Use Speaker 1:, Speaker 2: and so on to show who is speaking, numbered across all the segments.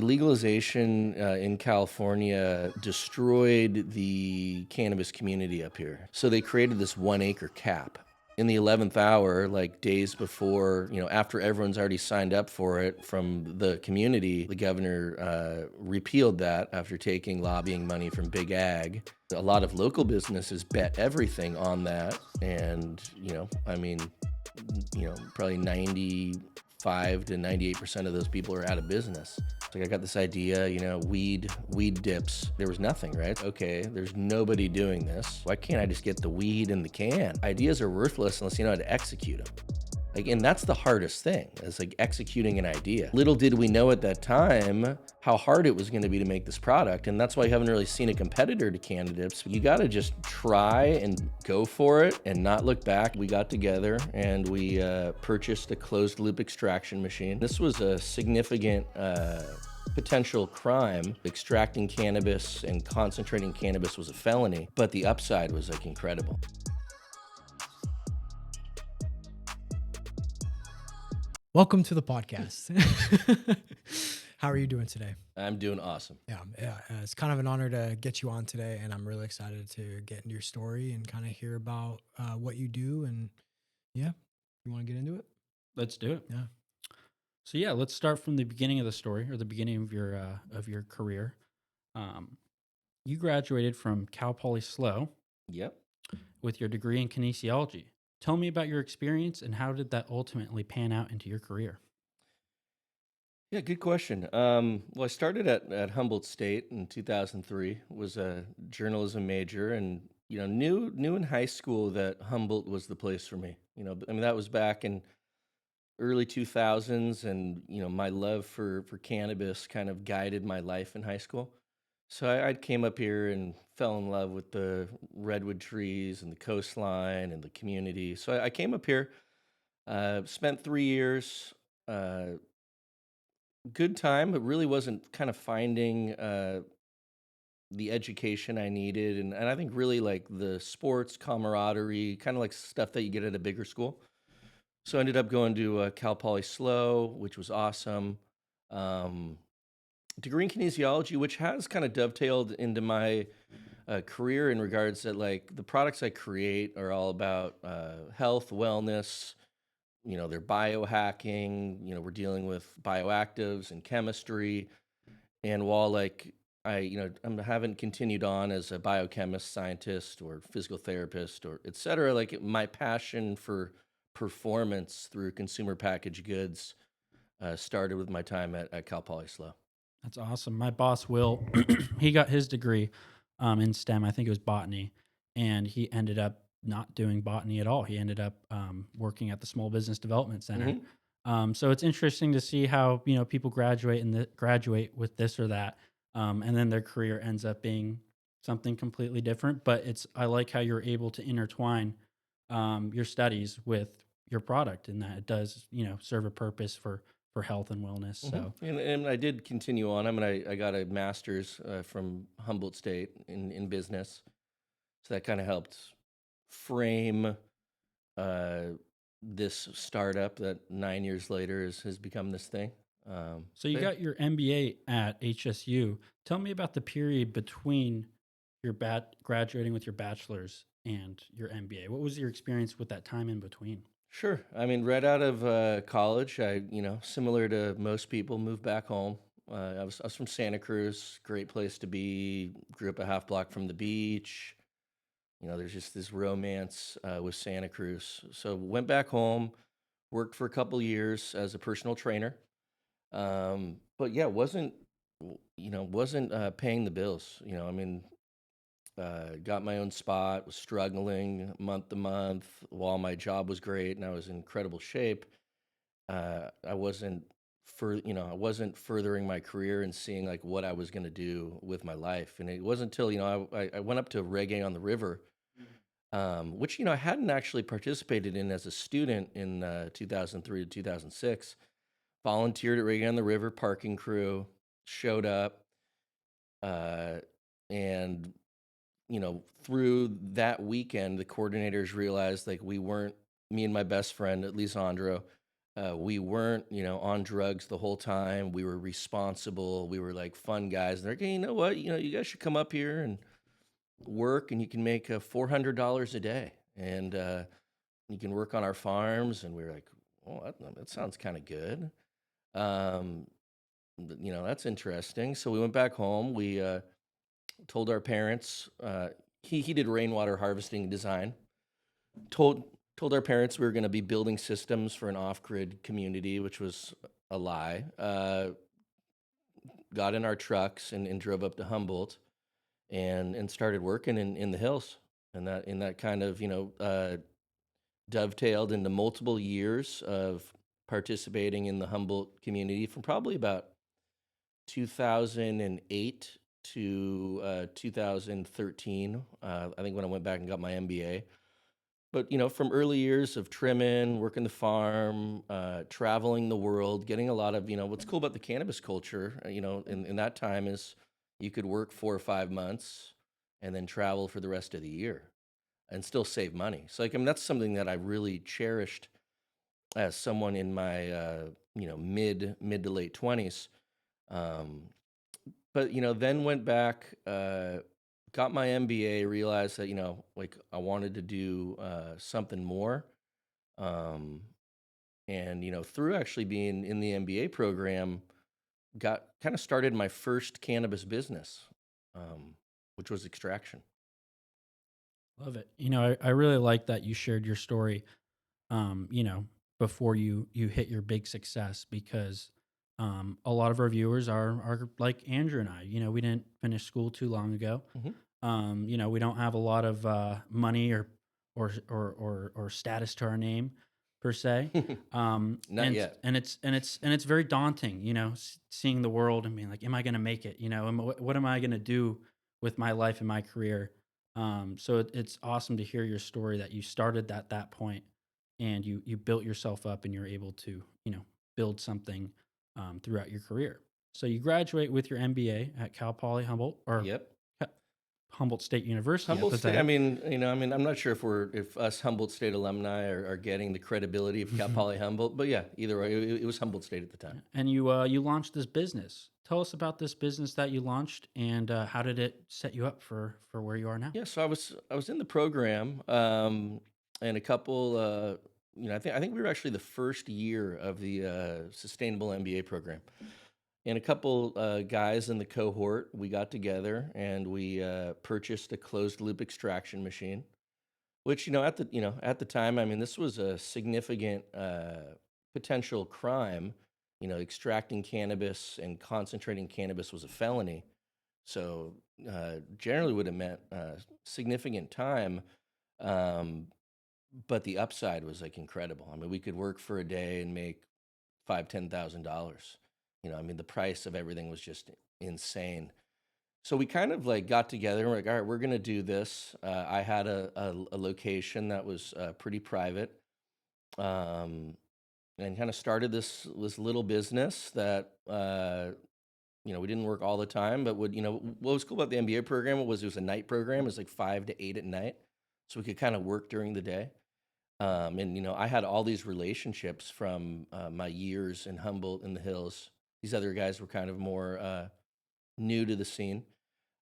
Speaker 1: Legalization in California destroyed the cannabis community up here. So they created this 1 acre cap. In the 11th hour, like days before, after everyone's already signed up for it from the community, the governor repealed that after taking lobbying money from Big Ag. A lot of local businesses bet everything on that. And, probably 95 to 98% of those people are out of business. It's like I got this idea, weed dips. There was nothing, right? Okay, there's nobody doing this. Why can't I just get the weed in the can? Ideas are worthless unless you know how to execute them. And that's the hardest thing, is like executing an idea. Little did we know at that time how hard it was going to be to make this product. And that's why you haven't really seen a competitor to Cannadips. You got to just try and go for it and not look back. We got together and we purchased a closed loop extraction machine. This was a significant potential crime. Extracting cannabis and concentrating cannabis was a felony, but the upside was like incredible.
Speaker 2: Welcome to the podcast. How are you doing today?
Speaker 1: I'm doing awesome.
Speaker 2: Yeah, it's kind of an honor to get you on today, and I'm really excited to get into your story and kind of hear about what you do. And yeah, you want to get into it?
Speaker 3: Let's do it.
Speaker 2: Yeah.
Speaker 3: So yeah, let's start from the beginning of the story, or the beginning of your career. You graduated from Cal Poly SLO
Speaker 1: Yep.
Speaker 3: with your degree in kinesiology. Tell me about your experience and how did that ultimately pan out into your career?
Speaker 1: Yeah, good question. Well, I started at Humboldt State in 2003. Was a journalism major, and knew in high school that Humboldt was the place for me. That was back in early 2000s, and my love for cannabis kind of guided my life in high school. So I came up here and fell in love with the redwood trees and the coastline and the community. So I came up here, spent 3 years. Good time, but really wasn't kind of finding the education I needed, and I think really like the sports camaraderie, kind of like stuff that you get at a bigger school. So I ended up going to Cal Poly SLO, which was awesome. Um, Degree in kinesiology, which has kind of dovetailed into my career in regards that like the products I create are all about health, wellness. They're biohacking. We're dealing with bioactives and chemistry. And while like I haven't continued on as a biochemist, scientist, or physical therapist, or et cetera, like my passion for performance through consumer packaged goods started with my time at Cal Poly SLO.
Speaker 3: That's awesome. My boss Will, he got his degree in STEM. I think it was botany, and he ended up not doing botany at all. He ended up working at the Small Business Development Center. So it's interesting to see how people graduate and graduate with this or that, and then their career ends up being something completely different. But I like how you're able to intertwine your studies with your product, and that it does serve a purpose for health and wellness. So
Speaker 1: And I did continue on. I got a master's from Humboldt State in business, so that kind of helped frame uh, this startup that 9 years later has become this thing.
Speaker 3: So you
Speaker 1: but yeah.
Speaker 3: got your MBA at HSU. Tell me about the period between your graduating with your bachelor's and your MBA. What was your experience with that time in between?
Speaker 1: Sure. Right out of college, similar to most people, moved back home. I was from Santa Cruz, great place to be. Grew up a half block from the beach. There's just this romance with Santa Cruz. So went back home, worked for a couple years as a personal trainer. But yeah, wasn't paying the bills. Got my own spot, was struggling month to month while my job was great and I was in incredible shape. I wasn't furthering my career and seeing like what I was going to do with my life. And it wasn't until, I went up to Reggae on the River, which, I hadn't actually participated in as a student in 2003 to 2006. Volunteered at Reggae on the River parking crew, showed up, and through that weekend, the coordinators realized like we weren't, me and my best friend, Lisandro, We weren't, on drugs the whole time. We were responsible. We were like fun guys. And they're like, hey, you know what? You guys should come up here and work, and you can make $400 a day, and you can work on our farms. And we were like, well, that sounds kind of good. Um, that's interesting. So we went back home. We told our parents. He did rainwater harvesting and design. Told told our parents we were going to be building systems for an off-grid community, which was a lie. Got in our trucks and drove up to Humboldt and started working in the hills. And that kind of dovetailed into multiple years of participating in the Humboldt community from probably about 2008 to 2013. I think when I went back and got my MBA. But from early years of trimming, working the farm, traveling the world, getting a lot of what's cool about the cannabis culture. In that time is you could work 4 or 5 months and then travel for the rest of the year and still save money. So like, I mean, that's something that I really cherished as someone in my mid to late 20s. Um, but then went back, got my MBA, realized that like I wanted to do something more. Um, and through actually being in the MBA program, got kind of started my first cannabis business, which was extraction.
Speaker 3: Love it. I really like that you shared your story, you know, before you hit your big success, because a lot of our viewers are like Andrew and I. We didn't finish school too long ago.
Speaker 1: Hmm.
Speaker 3: We don't have a lot of money or status to our name per se.
Speaker 1: Not
Speaker 3: and
Speaker 1: yet.
Speaker 3: it's very daunting, seeing the world and being like, am I going to make it? What am I going to do with my life and my career? So it's awesome to hear your story, that you started at that point and you built yourself up and you're able to, build something throughout your career. So you graduate with your MBA at Cal Poly Humboldt, or
Speaker 1: Yep.
Speaker 3: Humboldt State University at
Speaker 1: Humboldt
Speaker 3: the
Speaker 1: State. I
Speaker 3: time.
Speaker 1: mean, I'm not sure if us Humboldt State alumni are getting the credibility of Cal Poly Humboldt, but yeah, either way, it was Humboldt State at the time.
Speaker 3: And you launched this business. Tell us about this business that you launched, and how did it set you up for where you are now?
Speaker 1: Yeah, so I was in the program, and a couple. I think we were actually the first year of the sustainable MBA program, and a couple guys in the cohort. We got together and we purchased a closed loop extraction machine, which at the time, I mean, this was a significant potential crime. Extracting cannabis and concentrating cannabis was a felony. So generally would have meant significant time, um, but the upside was like incredible. I mean, we could work for a day and make $5,000, $10,000. I mean, the price of everything was just insane. So we kind of like got together and we're like, all right, we're gonna do this. I had a location that was pretty private, um, and kind of started this little business that we didn't work all the time, but what was cool about the MBA program was it was a night program. It was like 5 to 8 at night, so we could kind of work during the day. And I had all these relationships from my years in Humboldt in the hills. These other guys were kind of more new to the scene,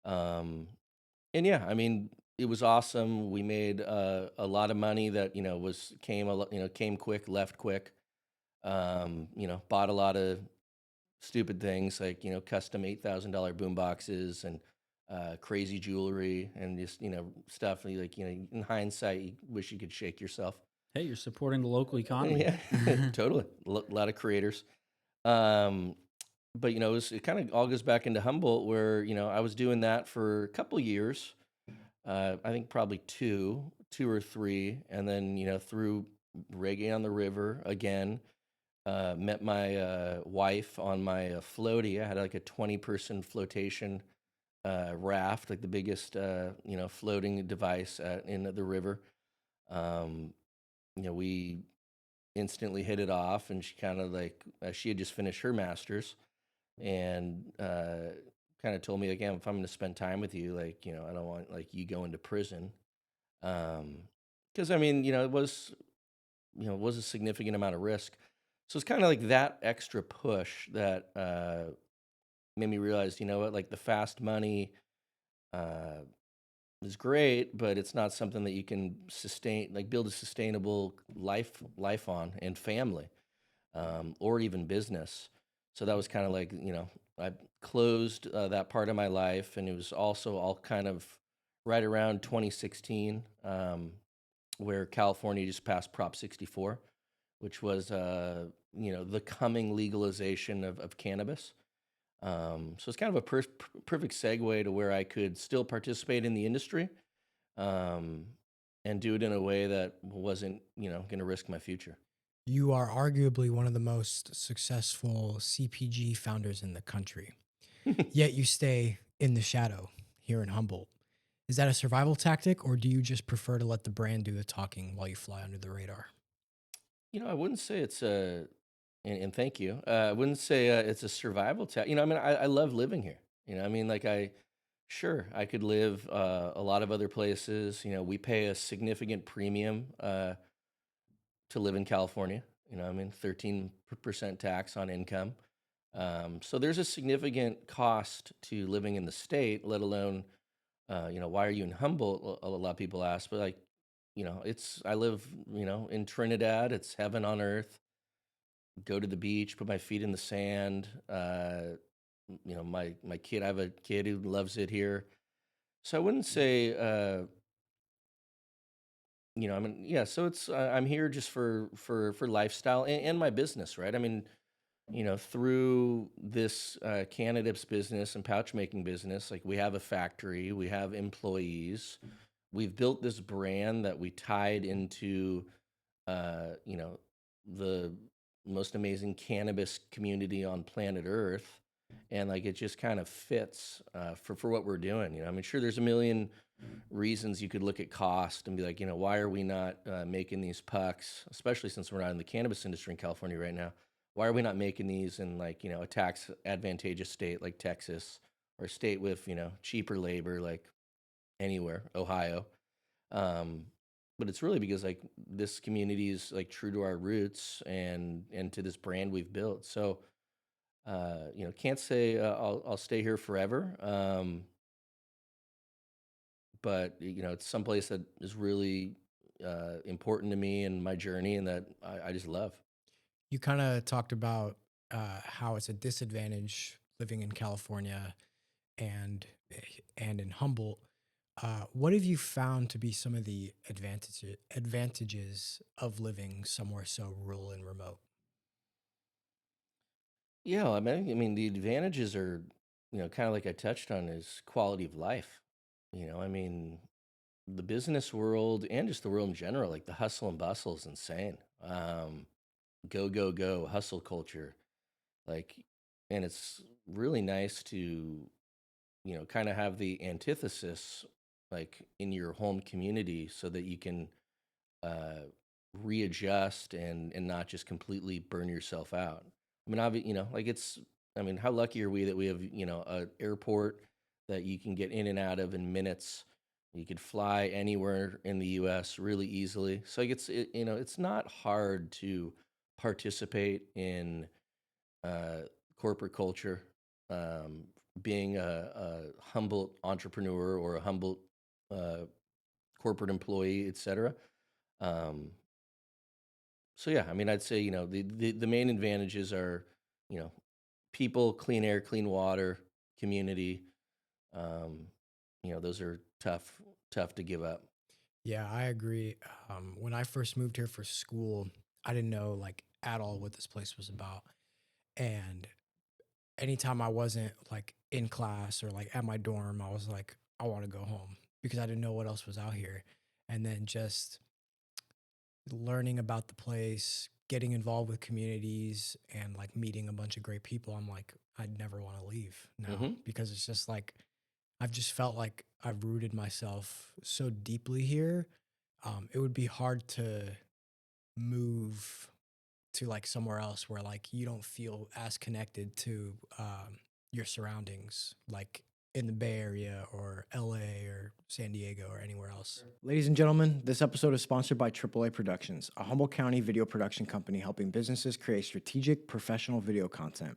Speaker 1: um, and yeah, I mean, it was awesome. We made a lot of money that came quick, left quick. Bought a lot of stupid things like custom $8,000 boom boxes and crazy jewelry and just stuff like in hindsight you wish you could shake yourself.
Speaker 3: Hey, you're supporting the local economy.
Speaker 1: Yeah, totally. A lot of creators. Um, but it kind of all goes back into Humboldt where I was doing that for a couple years. I think probably two or three, and then through reggae on the river again. Met my wife on my floaty. I had like a 20-person flotation raft, like the biggest floating device in the river. Um, we instantly hit it off, and she kind of like she had just finished her master's, and kind of told me like, yeah, if I'm going to spend time with you, like I don't want like you going to prison, because I mean it was a significant amount of risk. So it's kind of like that extra push that made me realize, you know what, like the fast money uh, is great, but it's not something that you can sustain, like build a sustainable life on and family, or even business. So that was kind of like, I closed that part of my life, and it was also all kind of right around 2016, where California just passed Prop 64, which was, the coming legalization of cannabis. So it's kind of a perfect segue to where I could still participate in the industry, um, and do it in a way that wasn't, going to risk my future.
Speaker 2: You are arguably one of the most successful CPG founders in the country, yet you stay in the shadow here in Humboldt. Is that a survival tactic, or do you just prefer to let the brand do the talking while you fly under the radar?
Speaker 1: I wouldn't say it's a, and thank you. I wouldn't say it's a survival tactic. I mean, I love living here. I mean, like sure, I could live a lot of other places. We pay a significant premium to live in California. I mean, 13% tax on income. So there's a significant cost to living in the state, let alone, why are you in Humboldt? A lot of people ask, but like, I live, in Trinidad. It's heaven on earth. Go to the beach, put my feet in the sand. My kid, I have a kid who loves it here. So I wouldn't say, I mean, yeah. So I'm here just for lifestyle and my business, right? I mean, through this Cannadips business and pouch making business, like we have a factory, we have employees, we've built this brand that we tied into, the most amazing cannabis community on planet Earth, and like it just kind of fits for what we're doing. I mean, sure, there's a million reasons you could look at cost and be like, why are we not making these pucks, especially since we're not in the cannabis industry in California right now? Why are we not making these in like, a tax advantageous state like Texas, or a state with, cheaper labor like anywhere, Ohio? Um, but it's really because like this community is like true to our roots and to this brand we've built. So, can't say I'll stay here forever. But it's someplace that is really important to me and my journey, and that I just love.
Speaker 2: You kind of talked about how it's a disadvantage living in California and and in Humboldt. What have you found to be some of the advantages of living somewhere so rural and remote?
Speaker 1: Yeah, I mean, the advantages are, kind of like I touched on, is quality of life. I mean, the business world and just the world in general, like the hustle and bustle is insane. Go, go, go, hustle culture. Like, and it's really nice to, kind of have the antithesis like in your home community so that you can uh, readjust and not just completely burn yourself out. I mean, like it's. I mean, how lucky are we that we have a airport that you can get in and out of in minutes. You could fly anywhere in the U.S. really easily. So like it's not hard to participate in uh, corporate culture. Um, Being a humble entrepreneur or a humble uh, corporate employee, etc. Um, so yeah, I mean, I'd say the main advantages are, you know people, clean air, clean water, community. Um, those are tough to give up.
Speaker 2: Yeah, I agree. When I first moved here for school, I didn't know like at all what this place was about. And anytime I wasn't like in class or like at my dorm, I was like, I want to go home because I didn't know what else was out here. And then just learning about the place, getting involved with communities, and like meeting a bunch of great people, I'm like, I'd never want to leave now
Speaker 1: Hmm.
Speaker 2: because it's just like I've just felt like I've rooted myself so deeply here. It would be hard to move to like somewhere else where like you don't feel as connected to your surroundings like in the Bay Area or LA or San Diego or anywhere else. Ladies and gentlemen, this episode is sponsored by AAA Productions, a Humboldt County video production company helping businesses create strategic, professional video content.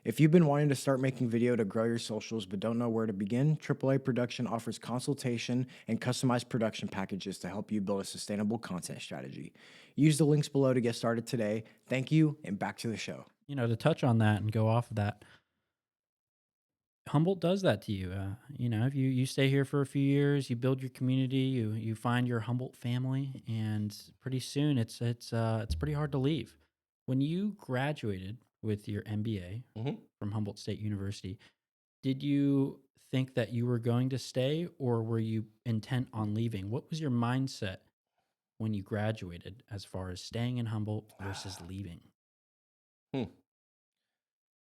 Speaker 2: If you've been wanting to start making video to grow your socials but don't know where to begin, AAA Production offers consultation and customized production packages to help you build a sustainable content strategy. Use the links below to get started today. Thank you, and back to the show.
Speaker 3: You know, to touch on that and go off of that, Humboldt does that to you. You know, if you stay here for a few years, you build your community, you find your Humboldt family, and pretty soon it's pretty hard to leave. When you graduated with your MBA
Speaker 1: Hmm.
Speaker 3: from Humboldt State University, did you think that you were going to stay, or were you intent on leaving? What was your mindset when you graduated, as far as staying in Humboldt versus leaving?
Speaker 1: Hmm.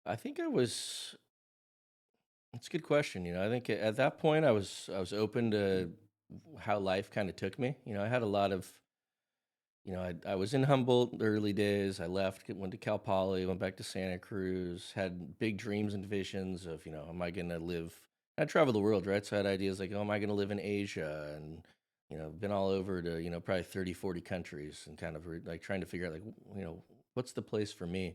Speaker 1: I think I was. It's a good question. I think at that point I was open to how life kind of took me. I had a lot of. I was in Humboldt the early days. I left, went to Cal Poly, went back to Santa Cruz. Had big dreams and visions of, am I going to live? I traveled the world, right? So I had ideas like, oh, am I going to live in Asia? And been all over to probably 30, 40 countries, and kind of like trying to figure out like what's the place for me.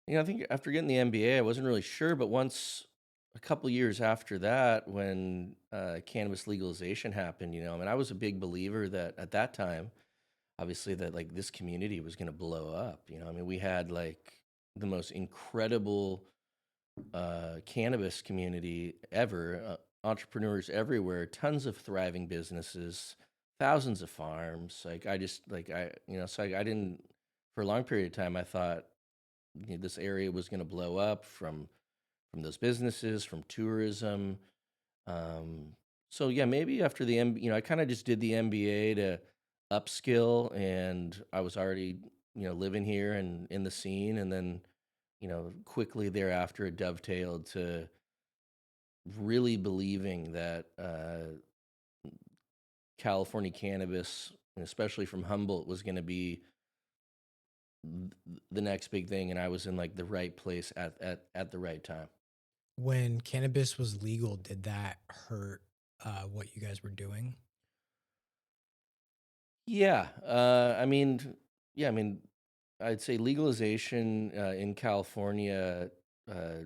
Speaker 1: I think after getting the MBA, I wasn't really sure, but once a couple years after that, when cannabis legalization happened, I mean, I was a big believer that at that time, obviously, that like this community was going to blow up. I mean, we had like the most incredible cannabis community ever, entrepreneurs everywhere, tons of thriving businesses, thousands of farms. Like I just like so I didn't for a long period of time. I thought this area was going to blow up from those businesses, from tourism. Um, so yeah, maybe after the I kind of just did the MBA to upskill, and I was already living here and in the scene, and then quickly thereafter it dovetailed to really believing that California cannabis, and especially from Humboldt, was going to be the next big thing, and I was in like the right place at the right time.
Speaker 2: When cannabis was legal, did that hurt what you guys were doing?
Speaker 1: Yeah, yeah, I mean, I'd say legalization in California uh,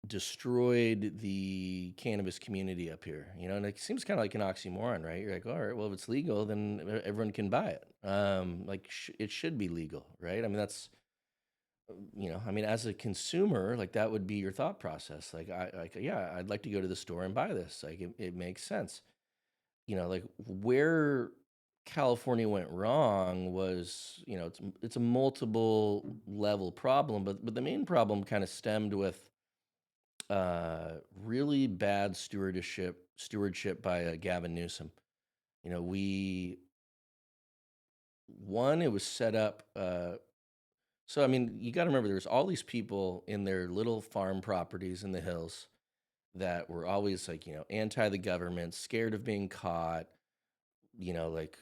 Speaker 1: destroyed the cannabis community up here. And it seems kind of like an oxymoron, right? You're like, all right, well, if it's legal, then everyone can buy it. Like it should be legal, right? I mean, that's I mean, as a consumer, like that would be your thought process. Like, yeah, I'd like to go to the store and buy this. Like, it makes sense. Like where California went wrong was, it's a multiple level problem, but the main problem kind of stemmed with really bad stewardship by Gavin Newsom. We one it was set up. So I mean, you got to remember, there's all these people in their little farm properties in the hills that were always like anti the government, scared of being caught. Like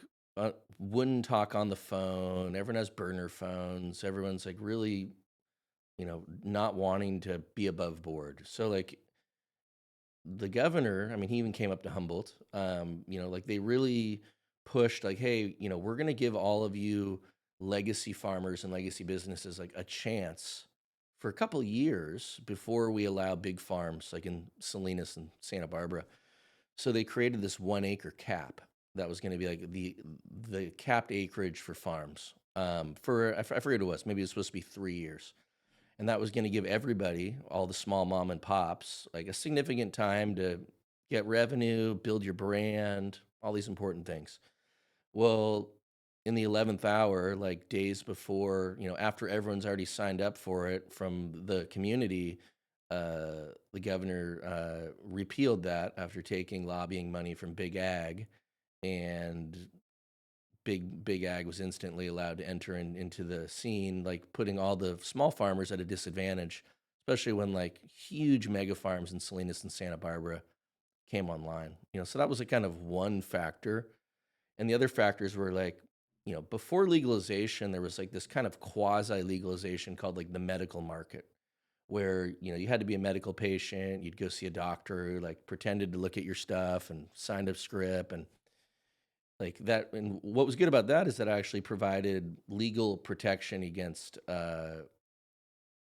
Speaker 1: wouldn't talk on the phone. Everyone has burner phones. Everyone's like really not wanting to be above board. So like the governor, I mean, he even came up to Humboldt. Like they really pushed, like, hey, we're going to give all of you legacy farmers and legacy businesses like a chance for a couple of years before we allow big farms like in Salinas and Santa Barbara. So they created this 1 acre cap that was going to be like the capped acreage for farms. For I forget what it was. Maybe it was supposed to be 3 years, and that was going to give everybody, all the small mom and pops, like a significant time to get revenue, build your brand, all these important things. Well, in the 11th hour, like days before, after everyone's already signed up for it from the community, the governor repealed that after taking lobbying money from Big Ag, and Big Ag was instantly allowed to enter into the scene, like putting all the small farmers at a disadvantage, especially when like huge mega farms in Salinas and Santa Barbara came online. So that was a kind of one factor, and the other factors were like, before legalization, there was like this kind of quasi legalization called like the medical market, where, you had to be a medical patient. You'd go see a doctor who like pretended to look at your stuff and signed a script and like that. And what was good about that is that I actually provided legal protection against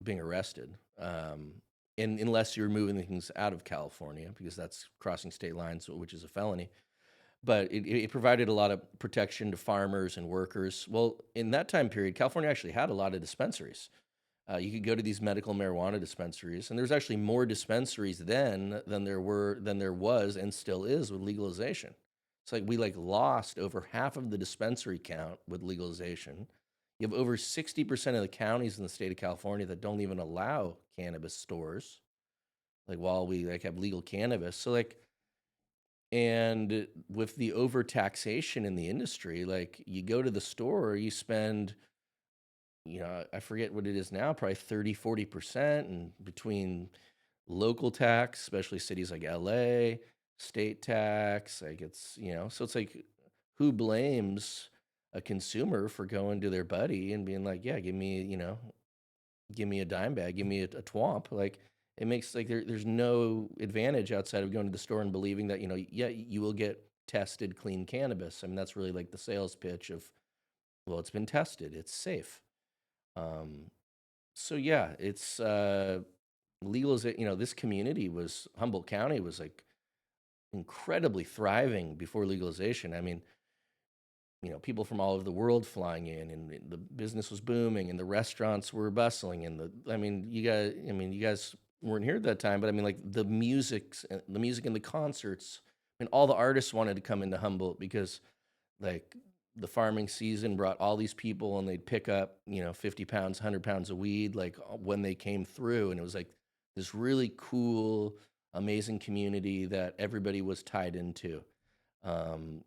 Speaker 1: being arrested. And unless you're moving things out of California, because that's crossing state lines, which is a felony. But it provided a lot of protection to farmers and workers. Well, in that time period, California actually had a lot of dispensaries. You could go to these medical marijuana dispensaries, and there's actually more dispensaries then than there was and still is with legalization. It's like we like lost over half of the dispensary count with legalization. You have over 60% of the counties in the state of California that don't even allow cannabis stores, like while we like have legal cannabis. So like, and with the overtaxation in the industry, like you go to the store, you spend, I forget what it is now, probably 30-40%, and between local tax, especially cities like LA, state tax, like so it's like who blames a consumer for going to their buddy and being like, yeah, give me a dime bag, give me a twomp. Like it makes like there's no advantage outside of going to the store and believing that, yeah, you will get tested clean cannabis. I mean, that's really like the sales pitch of, well, it's been tested, it's safe. Um, so yeah, it's this community was Humboldt County was like incredibly thriving before legalization. I mean, people from all over the world flying in, and the business was booming, and the restaurants were bustling, and you guys weren't here at that time, but I mean, like the music and the concerts, and all the artists wanted to come into Humboldt because, like, the farming season brought all these people, and they'd pick up, 50 pounds, 100 pounds of weed, like when they came through, and it was like this really cool, amazing community that everybody was tied into. Um,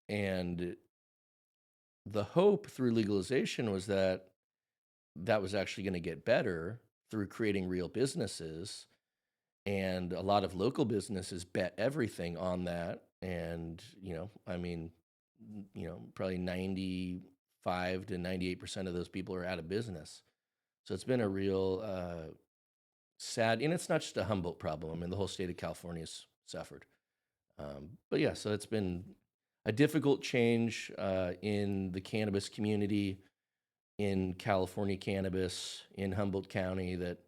Speaker 1: and the hope through legalization was that that was actually going to get better through creating real businesses, and a lot of local businesses bet everything on that. And I mean, probably 95 to 98% of those people are out of business. So it's been a real sad, and it's not just a Humboldt problem. I mean, the whole state of California's suffered. But yeah, so it's been a difficult change in the cannabis community, in California cannabis, in Humboldt County, that,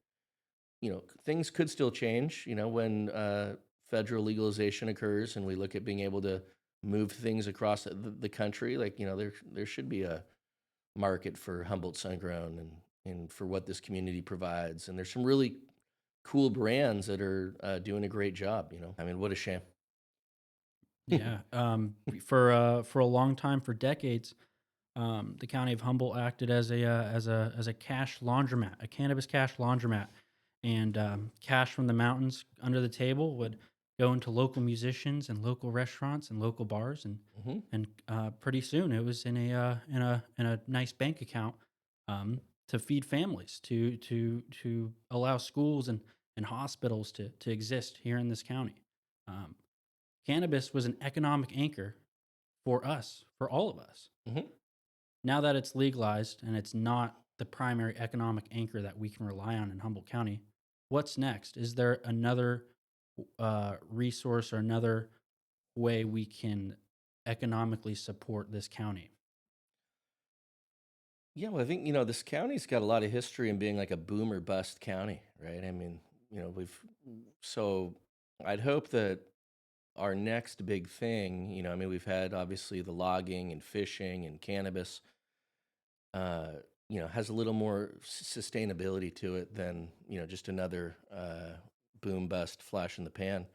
Speaker 1: things could still change, when federal legalization occurs and we look at being able to move things across the country. Like, there should be a market for Humboldt Sun-Grown, and for what this community provides. And there's some really cool brands that are doing a great job, I mean, what a shame.
Speaker 3: Yeah. For a long time, for decades, the county of Humboldt acted as a cash laundromat, a cannabis cash laundromat, and cash from the mountains under the table would go into local musicians and local restaurants and local bars, and
Speaker 1: Hmm.
Speaker 3: pretty soon it was in a nice bank account, to feed families, to allow schools and hospitals to exist here in this county. Um, Cannabis was an economic anchor for us, for all of us.
Speaker 1: Hmm.
Speaker 3: Now that it's legalized and it's not the primary economic anchor that we can rely on in Humboldt County, what's next? Is there another resource or another way we can economically support this county?
Speaker 1: Yeah, well, I think, this county's got a lot of history in being like a boom or bust county, right? I mean, so I'd hope that our next big thing, I mean, we've had obviously the logging and fishing and cannabis, uh, has a little more sustainability to it than, just another boom bust flash in the pan.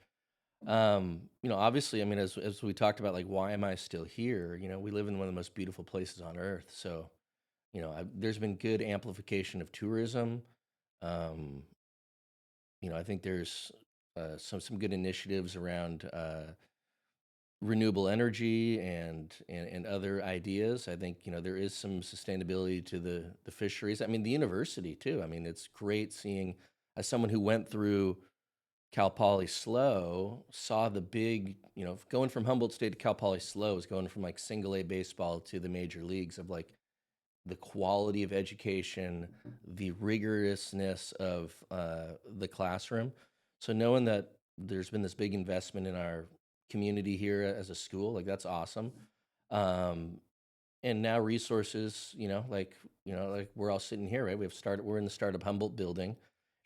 Speaker 1: Obviously, I mean, as we talked about, like, why am I still here? We live in one of the most beautiful places on earth. So, there's been good amplification of tourism. Um, I think there's some good initiatives around renewable energy and other ideas. I think, there is some sustainability to the fisheries. I mean, the university too. I mean, it's great seeing, as someone who went through Cal Poly SLO, saw the big, going from Humboldt State to Cal Poly SLO is going from like single A baseball to the major leagues of like the quality of education, the rigorousness of the classroom. So knowing that there's been this big investment in our community here as a school, like that's awesome. Um, and now resources, like we're all sitting here, right? We're in the startup Humboldt building,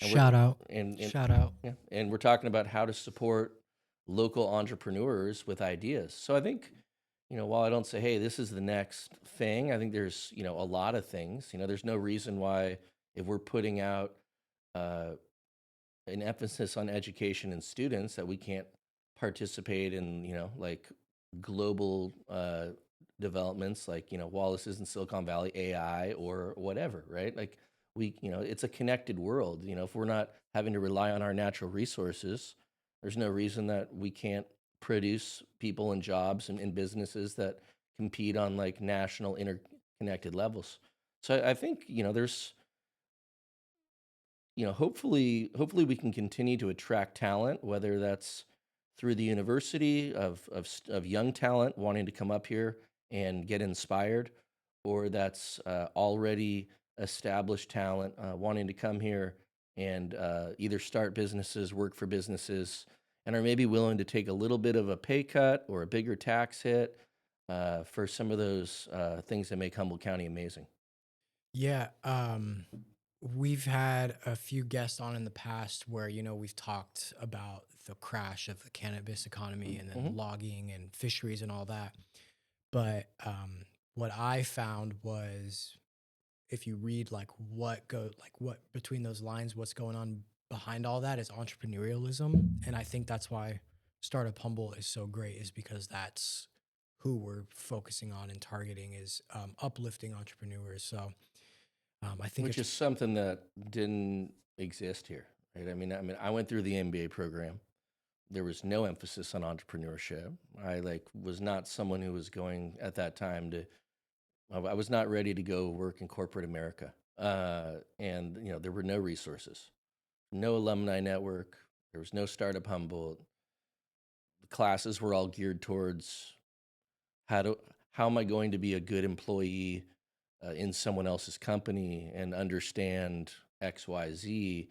Speaker 1: and we're
Speaker 2: Shout out.
Speaker 1: and
Speaker 2: Shout out.
Speaker 1: yeah, and we're talking about how to support local entrepreneurs with ideas. So I think, while I don't say, hey, this is the next thing, I think there's, a lot of things. There's no reason why, if we're putting out uh, an emphasis on education and students, that we can't participate in, like global developments, like, Wallace's in Silicon Valley, AI or whatever, right? Like it's a connected world. If we're not having to rely on our natural resources, there's no reason that we can't produce people and jobs and businesses that compete on like national interconnected levels. So I think, there's, hopefully we can continue to attract talent, whether that's through the university of young talent wanting to come up here and get inspired, or that's already established talent wanting to come here and either start businesses, work for businesses, and are maybe willing to take a little bit of a pay cut or a bigger tax hit for some of those things that make Humboldt County amazing.
Speaker 2: Yeah, we've had a few guests on in the past where, we've talked about the crash of the cannabis economy and then
Speaker 1: Hmm.
Speaker 2: logging and fisheries and all that. But what I found was, if you read what between those lines, what's going on behind all that is entrepreneurialism. And I think that's why Startup Humble is so great, is because that's who we're focusing on and targeting, is uplifting entrepreneurs. So I think
Speaker 1: Which
Speaker 2: it's
Speaker 1: is something that didn't exist here, right? I mean, I went through the MBA program. There was no emphasis on entrepreneurship. I like was not someone who was going at that time to. I was not ready to go work in corporate America, and there were no resources, no alumni network. There was no startup Humboldt. The classes were all geared towards how to how am I going to be a good employee in someone else's company and understand XYZ.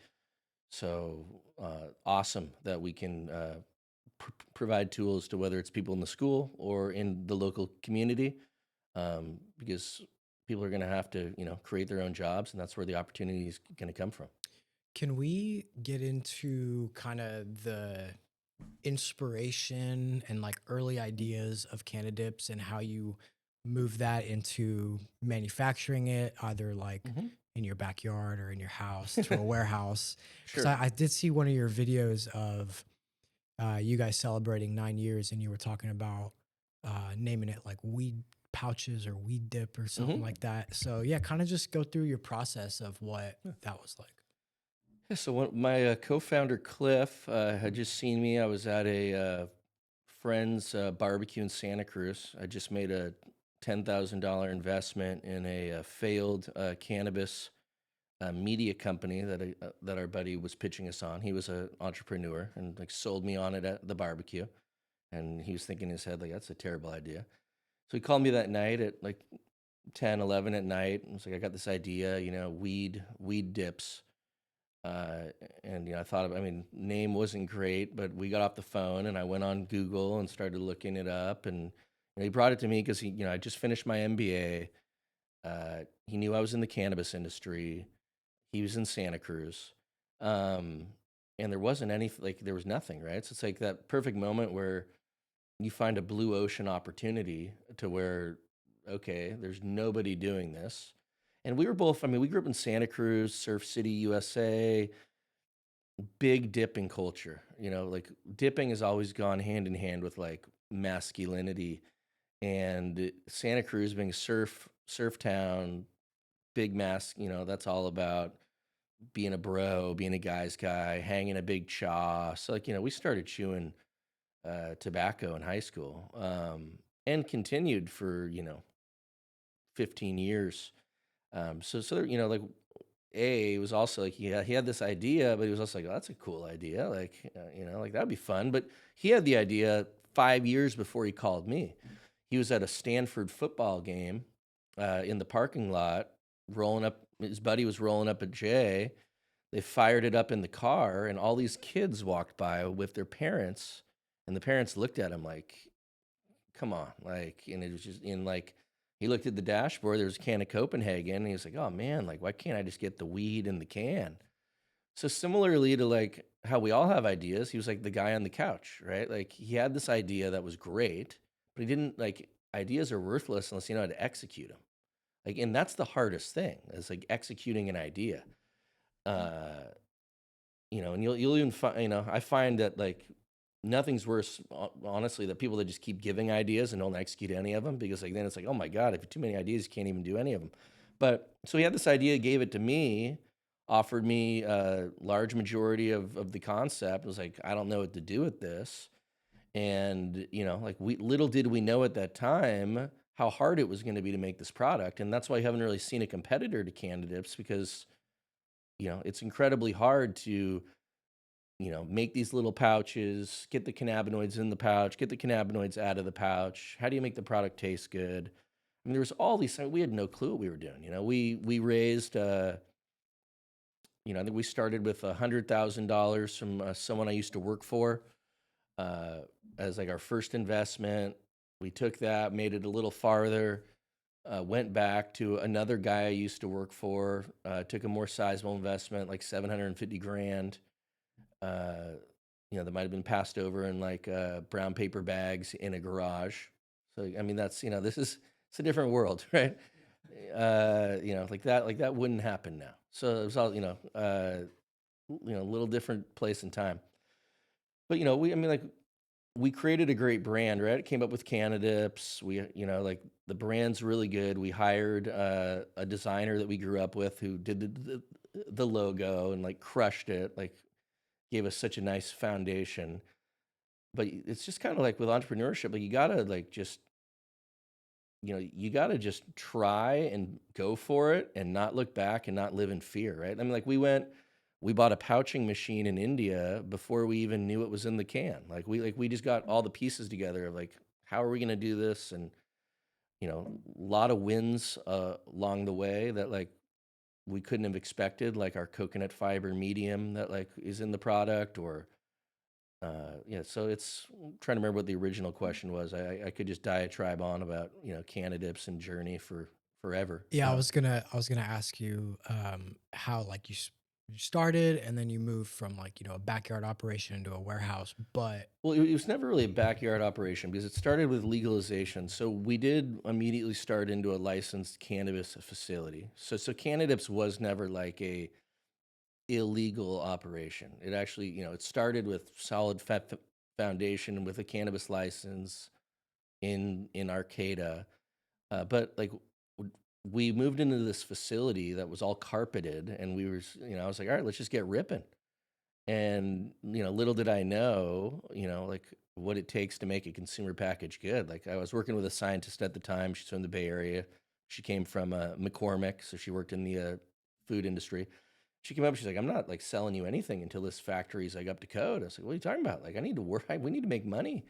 Speaker 1: So awesome that we can provide tools to whether it's people in the school or in the local community, because people are going to have to, create their own jobs, and that's where the opportunity is going to come from.
Speaker 2: Can we get into kind of the inspiration and like early ideas of Cannadips and how you move that into manufacturing it, either like
Speaker 1: Hmm.
Speaker 2: in your backyard or in your house to a warehouse? Because
Speaker 1: Sure.
Speaker 2: I did see one of your videos of you guys celebrating 9 years, and you were talking about naming it like weed pouches or weed dip or something
Speaker 1: Hmm.
Speaker 2: like that. So yeah, kind of just go through your process of what that was like.
Speaker 1: Yeah, so my co-founder Cliff had just seen me. I was at a friend's barbecue in Santa Cruz. I just made a $10,000 investment in a failed cannabis media company that our buddy was pitching us on. He was an entrepreneur and like sold me on it at the barbecue, and he was thinking in his head like that's a terrible idea. So he called me that night at like 10, 11 at night, and was like, I got this idea, weed dips. And I thought I mean, name wasn't great, but we got off the phone and I went on Google and started looking it up, and he brought it to me because I just finished my MBA. He knew I was in the cannabis industry. He was in Santa Cruz, um, and there wasn't any like there was nothing, right? So it's like that perfect moment where you find a blue ocean opportunity to where, okay, there's nobody doing this. And we were both, I mean, we grew up in Santa Cruz, Surf City, USA, big dipping culture. Like dipping has always gone hand in hand with like masculinity. And Santa Cruz being surf town, big mask, that's all about being a bro, being a guy's guy, hanging a big chaw. So like, we started chewing tobacco in high school, and continued for 15 years. So like it was also like he had this idea, but he was also like, oh, that's a cool idea, like like that'd be fun. But he had the idea 5 years before he called me. He was at a Stanford football game, in the parking lot, rolling up. His buddy was rolling up a J. They fired it up in the car, and all these kids walked by with their parents, and the parents looked at him like, "Come on!" Like, and it was just in like he looked at the dashboard. There was a can of Copenhagen, and he was like, "Oh man, like why can't I just get the weed in the can?" So similarly to like how we all have ideas, he was like the guy on the couch, right? Like he had this idea that was great, but he didn't like ideas are worthless unless you know how to execute them. Like, and that's the hardest thing is like executing an idea. Uh, and you'll even find, I find that like nothing's worse, honestly, that people that just keep giving ideas and don't execute any of them because like then it's like, oh my god, if you have too many ideas, you can't even do any of them. But so he had this idea, gave it to me, offered me a large majority of the concept. Was like, I don't know what to do with this, and like we little did we know at that time how hard it was going to be to make this product, and that's why you haven't really seen a competitor to Cannadips because it's incredibly hard to make these little pouches, get the cannabinoids in the pouch, get the cannabinoids out of the pouch. How do you make the product taste good? I mean, there was all these things. We had no clue what we were doing. We raised, I think we started with $100,000 from someone I used to work for uh, as like our first investment. We took that, made it a little farther, went back to another guy I used to work for, took a more sizable investment, like 750 grand. Uh, that might have been passed over in like brown paper bags in a garage. So I mean, that's it's a different world, right? Like that wouldn't happen now. So it was all a little different place and time. But we created a great brand, right? It came up with Cannadips. We like the brand's really good. We hired a designer that we grew up with who did the logo and like crushed it. Like gave us such a nice foundation. But it's just kind of like with entrepreneurship, like you gotta just try and go for it and not look back and not live in fear, right? I mean, like we bought a pouching machine in India before we even knew it was in the can. We just got all the pieces together of like, how are we gonna do this? And a lot of wins along the way that like we couldn't have expected, like our coconut fiber medium that like is in the product or so it's trying to remember what the original question was. I could just diatribe on about Cannadips and Journey for forever.
Speaker 2: Yeah, I was gonna ask you how like you started and then you moved from like a backyard operation into a warehouse, but
Speaker 1: Well, it was never really a backyard operation because it started with legalization. So we did immediately start into a licensed cannabis facility. So Cannadips was never like a illegal operation. It actually it started with solid foundation with a cannabis license in Arcata. But like we moved into this facility that was all carpeted, and we were, I was like, all right, let's just get ripping. And little did I know, like what it takes to make a consumer package good. Like I was working with a scientist at the time. She's from the Bay Area. She came from McCormick, so she worked in the food industry. She came up. She's like, I'm not like selling you anything until this factory's like up to code. I was like, what are you talking about? Like I need to work. We need to make money.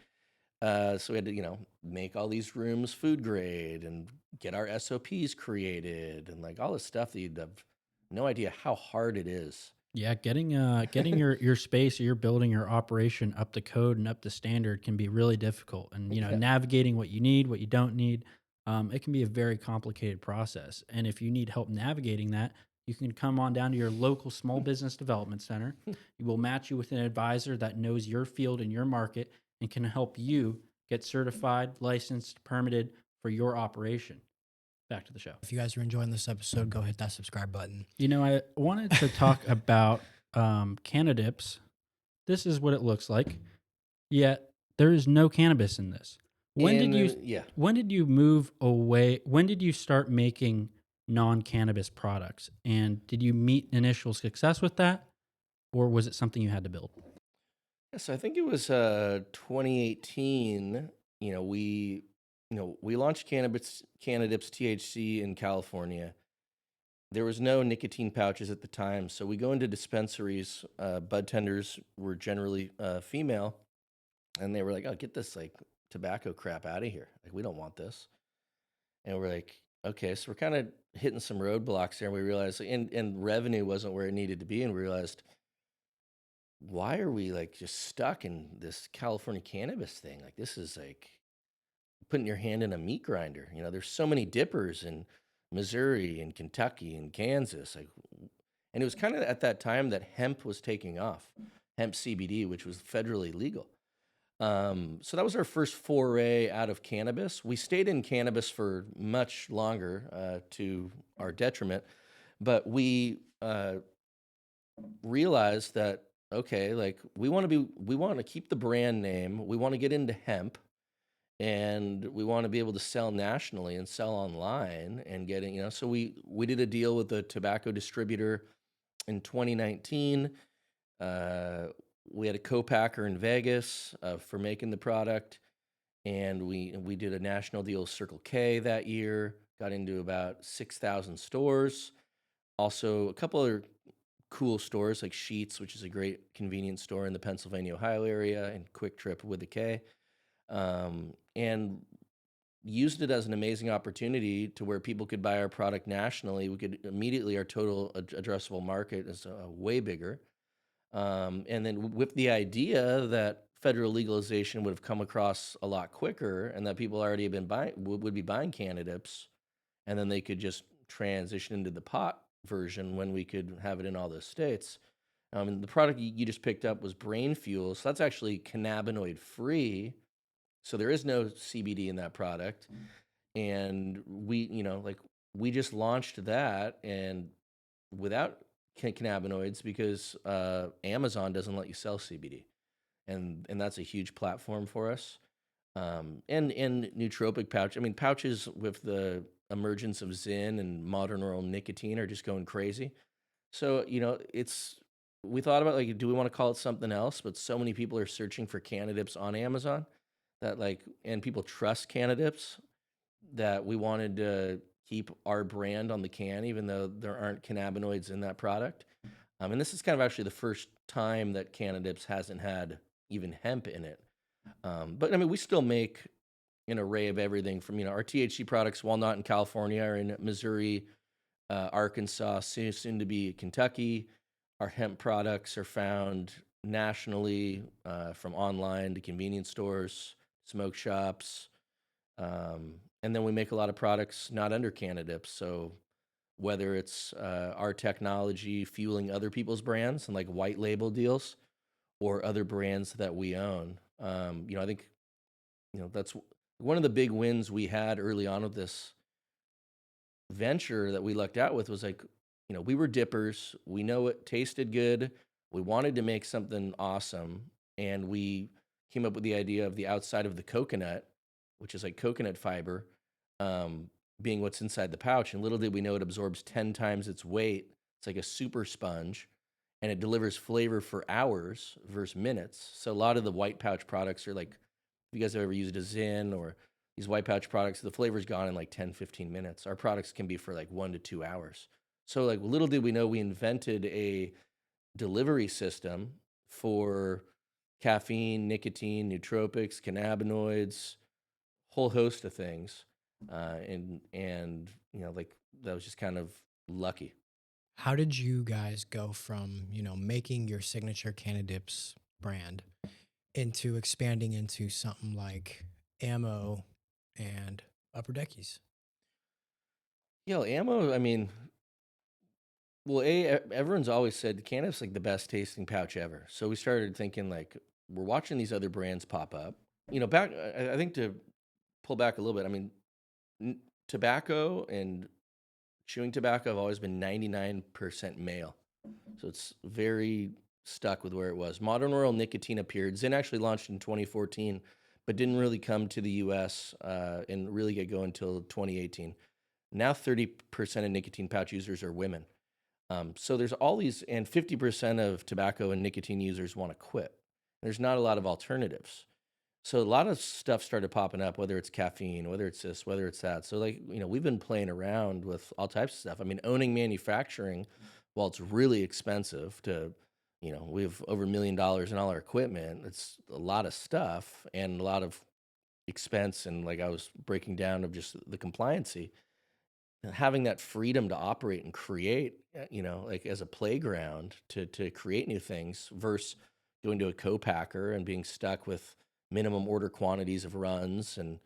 Speaker 1: So we had to, make all these rooms food grade and get our SOPs created and like all this stuff that you'd have no idea how hard it is.
Speaker 3: Yeah, getting your space or your building your operation up to code and up to standard can be really difficult. And
Speaker 1: Yeah.
Speaker 3: navigating what you need, what you don't need, it can be a very complicated process. And if you need help navigating that, you can come on down to your local small business development center. We will match you with an advisor that knows your field and your market and can help you get certified, licensed, permitted for your operation. Back to the show.
Speaker 2: if you guys are enjoying this episode, go hit that subscribe button.
Speaker 3: I wanted to talk about Cannadips. This is what it looks like. Yet there is no cannabis in this. When did you?
Speaker 1: Yeah.
Speaker 3: When did you move away? When did you start making non-cannabis products? And did you meet initial success with that, or was it something you had to build?
Speaker 1: So I think it was 2018. We launched Cannadips THC in California. There was no nicotine pouches at the time, so we go into dispensaries. Bud tenders were generally female, and they were like, "Oh, get this like tobacco crap out of here! Like we don't want this." And we're like, okay, so we're kind of hitting some roadblocks there. And we realized, and revenue wasn't where it needed to be. And we realized, why are we like just stuck in this California cannabis thing? Like, this is like putting your hand in a meat grinder. There's so many dippers in Missouri and Kentucky and Kansas. Like, and it was kind of at that time that hemp was taking off, hemp CBD, which was federally legal. So that was our first foray out of cannabis. We stayed in cannabis for much longer, to our detriment, but we realized that, okay, like we want to keep the brand name, we want to get into hemp, and we want to be able to sell nationally and sell online and getting, so we did a deal with a tobacco distributor in 2019. uh, we had a co-packer in Vegas, for making the product, and we did a national deal with Circle K that year, got into about 6,000 stores. Also a couple other cool stores like Sheets, which is a great convenience store in the Pennsylvania, Ohio area, and Quick Trip with a K. And used it as an amazing opportunity to where people could buy our product nationally. We could immediately, our total addressable market is way bigger. And then with the idea that federal legalization would have come across a lot quicker, and that people already have been buying would be buying Cannadips, and then they could just transition into the pot version when we could have it in all those states. And the product you just picked up was Brain Fuel, so that's actually cannabinoid free. So there is no CBD in that product, and we just launched that, and without cannabinoids, because Amazon doesn't let you sell CBD, and that's a huge platform for us. And nootropic pouch. I mean, pouches with the emergence of Zyn and modern oral nicotine are just going crazy. So it's we thought about, like, do we want to call it something else? But so many people are searching for Cannadips on Amazon that, like, and people trust Cannadips, that we wanted to keep our brand on the can, even though there aren't cannabinoids in that product. And this is kind of actually the first time that Cannadips hasn't had even hemp in it. But I mean, we still make an array of everything from, our THC products, while not in California, are in Missouri, Arkansas, soon to be Kentucky. Our hemp products are found nationally, from online to convenience stores, smoke shops. And then we make a lot of products not under Cannadips. So whether it's our technology fueling other people's brands and like white label deals, or other brands that we own, I think that's one of the big wins we had early on with this venture that we lucked out with. Was like, we were dippers. We know it tasted good. We wanted to make something awesome, and we came up with the idea of the outside of the coconut, which is like coconut fiber, um, being what's inside the pouch. And little did we know it absorbs 10 times its weight. It's like a super sponge, and it delivers flavor for hours versus minutes. So a lot of the white pouch products are like, if you guys have ever used a Zyn or these white pouch products, the flavor's gone in like 10, 15 minutes. Our products can be for like 1 to 2 hours. So, like, little did we know, we invented a delivery system for caffeine, nicotine, nootropics, cannabinoids, whole host of things. And like, that was just kind of lucky.
Speaker 2: How did you guys go from, making your signature Cannadips brand into expanding into something like ammo and upper deckies?
Speaker 1: Ammo, I mean, well, everyone's always said cannabis like the best tasting pouch ever. So we started thinking, like, we're watching these other brands pop up. Back, I think, to pull back a little bit, I mean, tobacco and chewing tobacco have always been 99% male. So it's very stuck with where it was. Modern oral nicotine appeared. Zyn actually launched in 2014, but didn't really come to the US, and really get going until 2018. Now 30% of nicotine pouch users are women. So there's all these, and 50% of tobacco and nicotine users want to quit. There's not a lot of alternatives. So a lot of stuff started popping up, whether it's caffeine, whether it's this, whether it's that. So, like, we've been playing around with all types of stuff. I mean, owning manufacturing, while it's really expensive to, we have over $1 million in all our equipment. It's a lot of stuff and a lot of expense. And like I was breaking down of just the compliancy. having that freedom to operate and create, like as a playground to create new things versus going to a co-packer and being stuck with minimum order quantities of runs. And,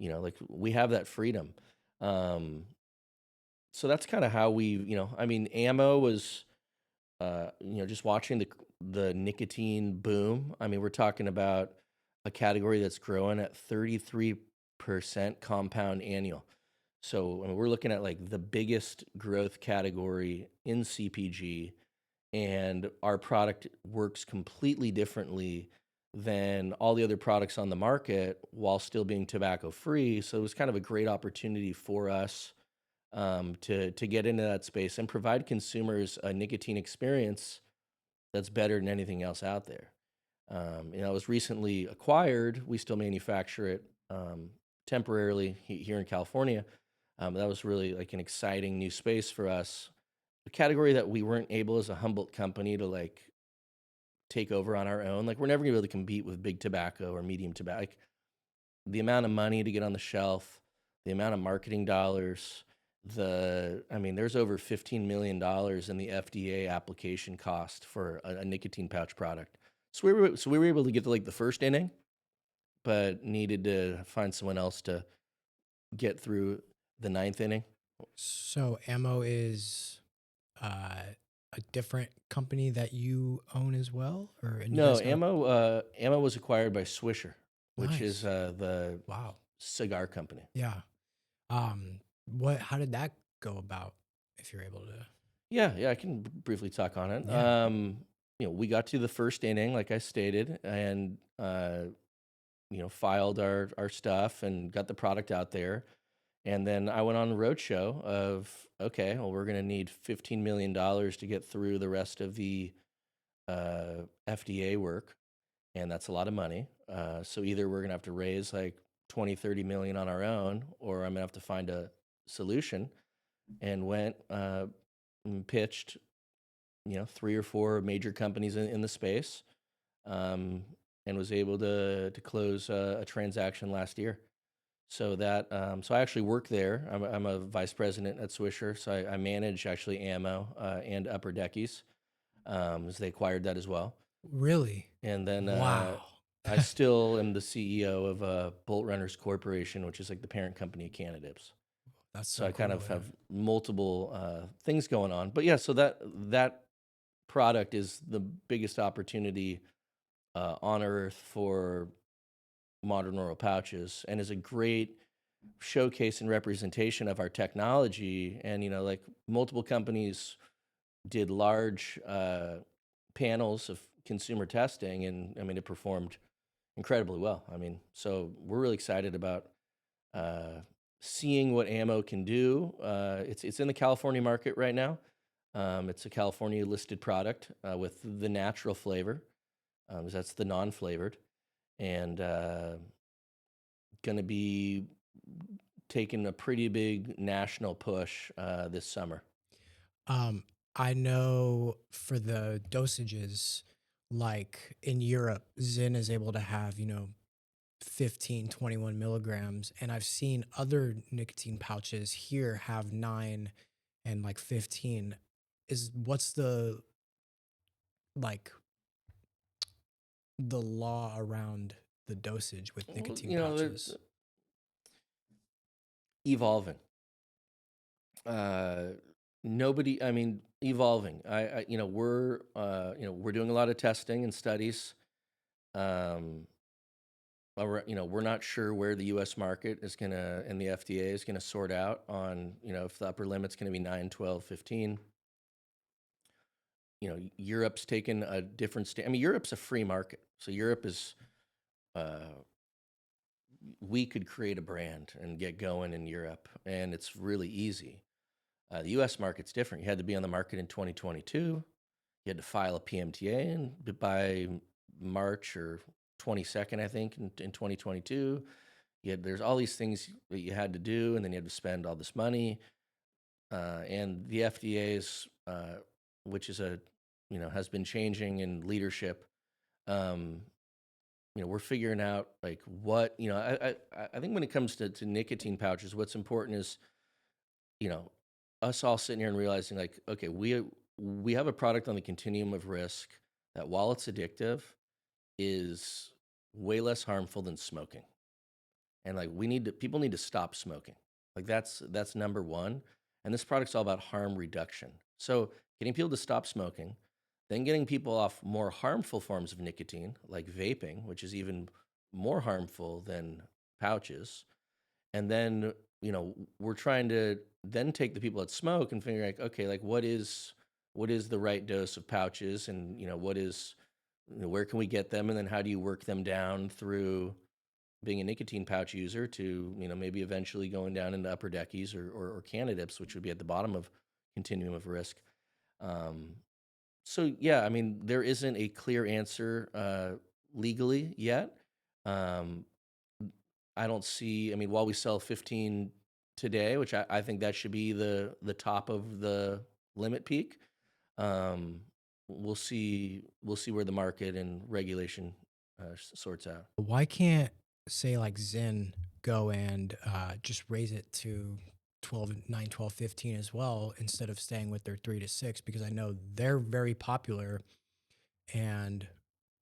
Speaker 1: like we have that freedom. Um, so that's kind of how we, I mean, ammo was, just watching the nicotine boom. I mean, we're talking about a category that's growing at 33% compound annual. So, I mean, we're looking at like the biggest growth category in CPG, and our product works completely differently than all the other products on the market while still being tobacco free. So it was kind of a great opportunity for us, to get into that space and provide consumers a nicotine experience that's better than anything else out there. It was recently acquired. We still manufacture it, temporarily here in California. That was really like an exciting new space for us. A category that we weren't able as a Humboldt company to like take over on our own. Like we're never gonna be able to compete with big tobacco or medium tobacco. Like, the amount of money to get on the shelf, the amount of marketing dollars, I mean, there's over $15 million in the FDA application cost for a nicotine pouch product. So we were able to get to like the first inning, but needed to find someone else to get through the ninth inning.
Speaker 2: So Ammo is uh, a different company that you own as well, or and you
Speaker 1: No,
Speaker 2: guys got
Speaker 1: ammo was acquired by Swisher, which is
Speaker 2: nice.
Speaker 1: the
Speaker 2: Wow.
Speaker 1: cigar company.
Speaker 2: Yeah. What? How did that go about? If you're able to.
Speaker 1: Yeah, yeah, I can briefly talk on it.
Speaker 2: Yeah.
Speaker 1: We got to the first inning, like I stated, and filed our stuff and got the product out there. And then I went on a roadshow of, okay, well, we're going to need $15 million to get through the rest of the FDA work, and that's a lot of money. So either we're going to have to raise like 20, 30 million on our own, or I'm going to have to find a solution. And went and pitched, three or four major companies in the space, um, and was able to close a transaction last year. So so I actually work there. I'm a vice president at Swisher, so I manage actually ammo and upper deckies, as they acquired that as well.
Speaker 2: Really?
Speaker 1: And then
Speaker 2: Wow.
Speaker 1: I still am the CEO of Bolt Runners Corporation, which is like the parent company of Cannadips.
Speaker 2: That's
Speaker 1: So
Speaker 2: so
Speaker 1: I kind
Speaker 2: cool.
Speaker 1: of
Speaker 2: Yeah.
Speaker 1: have multiple things going on. But yeah, so that product is the biggest opportunity on earth for modern oral pouches, and is a great showcase and representation of our technology. And like multiple companies did large panels of consumer testing, and I mean it performed incredibly well. I mean, so we're really excited about uh, seeing what ammo can do. It's in the California market right now. It's a California listed product with the natural flavor. That's the non-flavored, and going to be taking a pretty big national push this summer.
Speaker 2: Um, I know for the dosages, like in Europe, Zyn is able to have, 15, 21 milligrams. And I've seen other nicotine pouches here have 9 and like 15. What's like the law around the dosage with
Speaker 1: Well,
Speaker 2: nicotine pouches?
Speaker 1: they're evolving. Uh, Nobody, I mean, evolving. We're doing a lot of testing and studies. Um, we're not sure where the U.S. market is gonna and the FDA is gonna sort out on, if the upper limit's gonna be 9, 12, 15. Europe's taken a different I mean, Europe's a free market, so Europe is. Uh, we could create a brand and get going in Europe, and it's really easy. The U.S. market's different. You had to be on the market in 2022. You had to file a PMTA by March or 22nd, I think, in 2022. There's all these things that you had to do, and then you had to spend all this money. And the FDA's, which is has been changing in leadership. Um, we're figuring out like what I think when it comes to nicotine pouches, what's important is you know, us all sitting here and realizing like, okay, we have a product on the continuum of risk that while it's addictive is way less harmful than smoking. And like people need to stop smoking. Like that's number one. And this product's all about harm reduction. So getting people to stop smoking, then getting people off more harmful forms of nicotine, like vaping, which is even more harmful than pouches. And then, we're trying to then take the people that smoke and figure like, okay, like what is the right dose of pouches, and where can we get them, and then how do you work them down through being a nicotine pouch user to maybe eventually going down into upper deckies or Cannadips, which would be at the bottom of continuum of risk. Um, so yeah, I mean there isn't a clear answer legally yet. Um, I don't see. I mean, while we sell 15 today, which I think that should be the top of the limit peak. Um, we'll see where the market and regulation sorts out.
Speaker 2: Why can't, say, like Zen go and just raise it to 12, 9, 12, 15 as well, instead of staying with their 3 to 6? Because I know they're very popular. And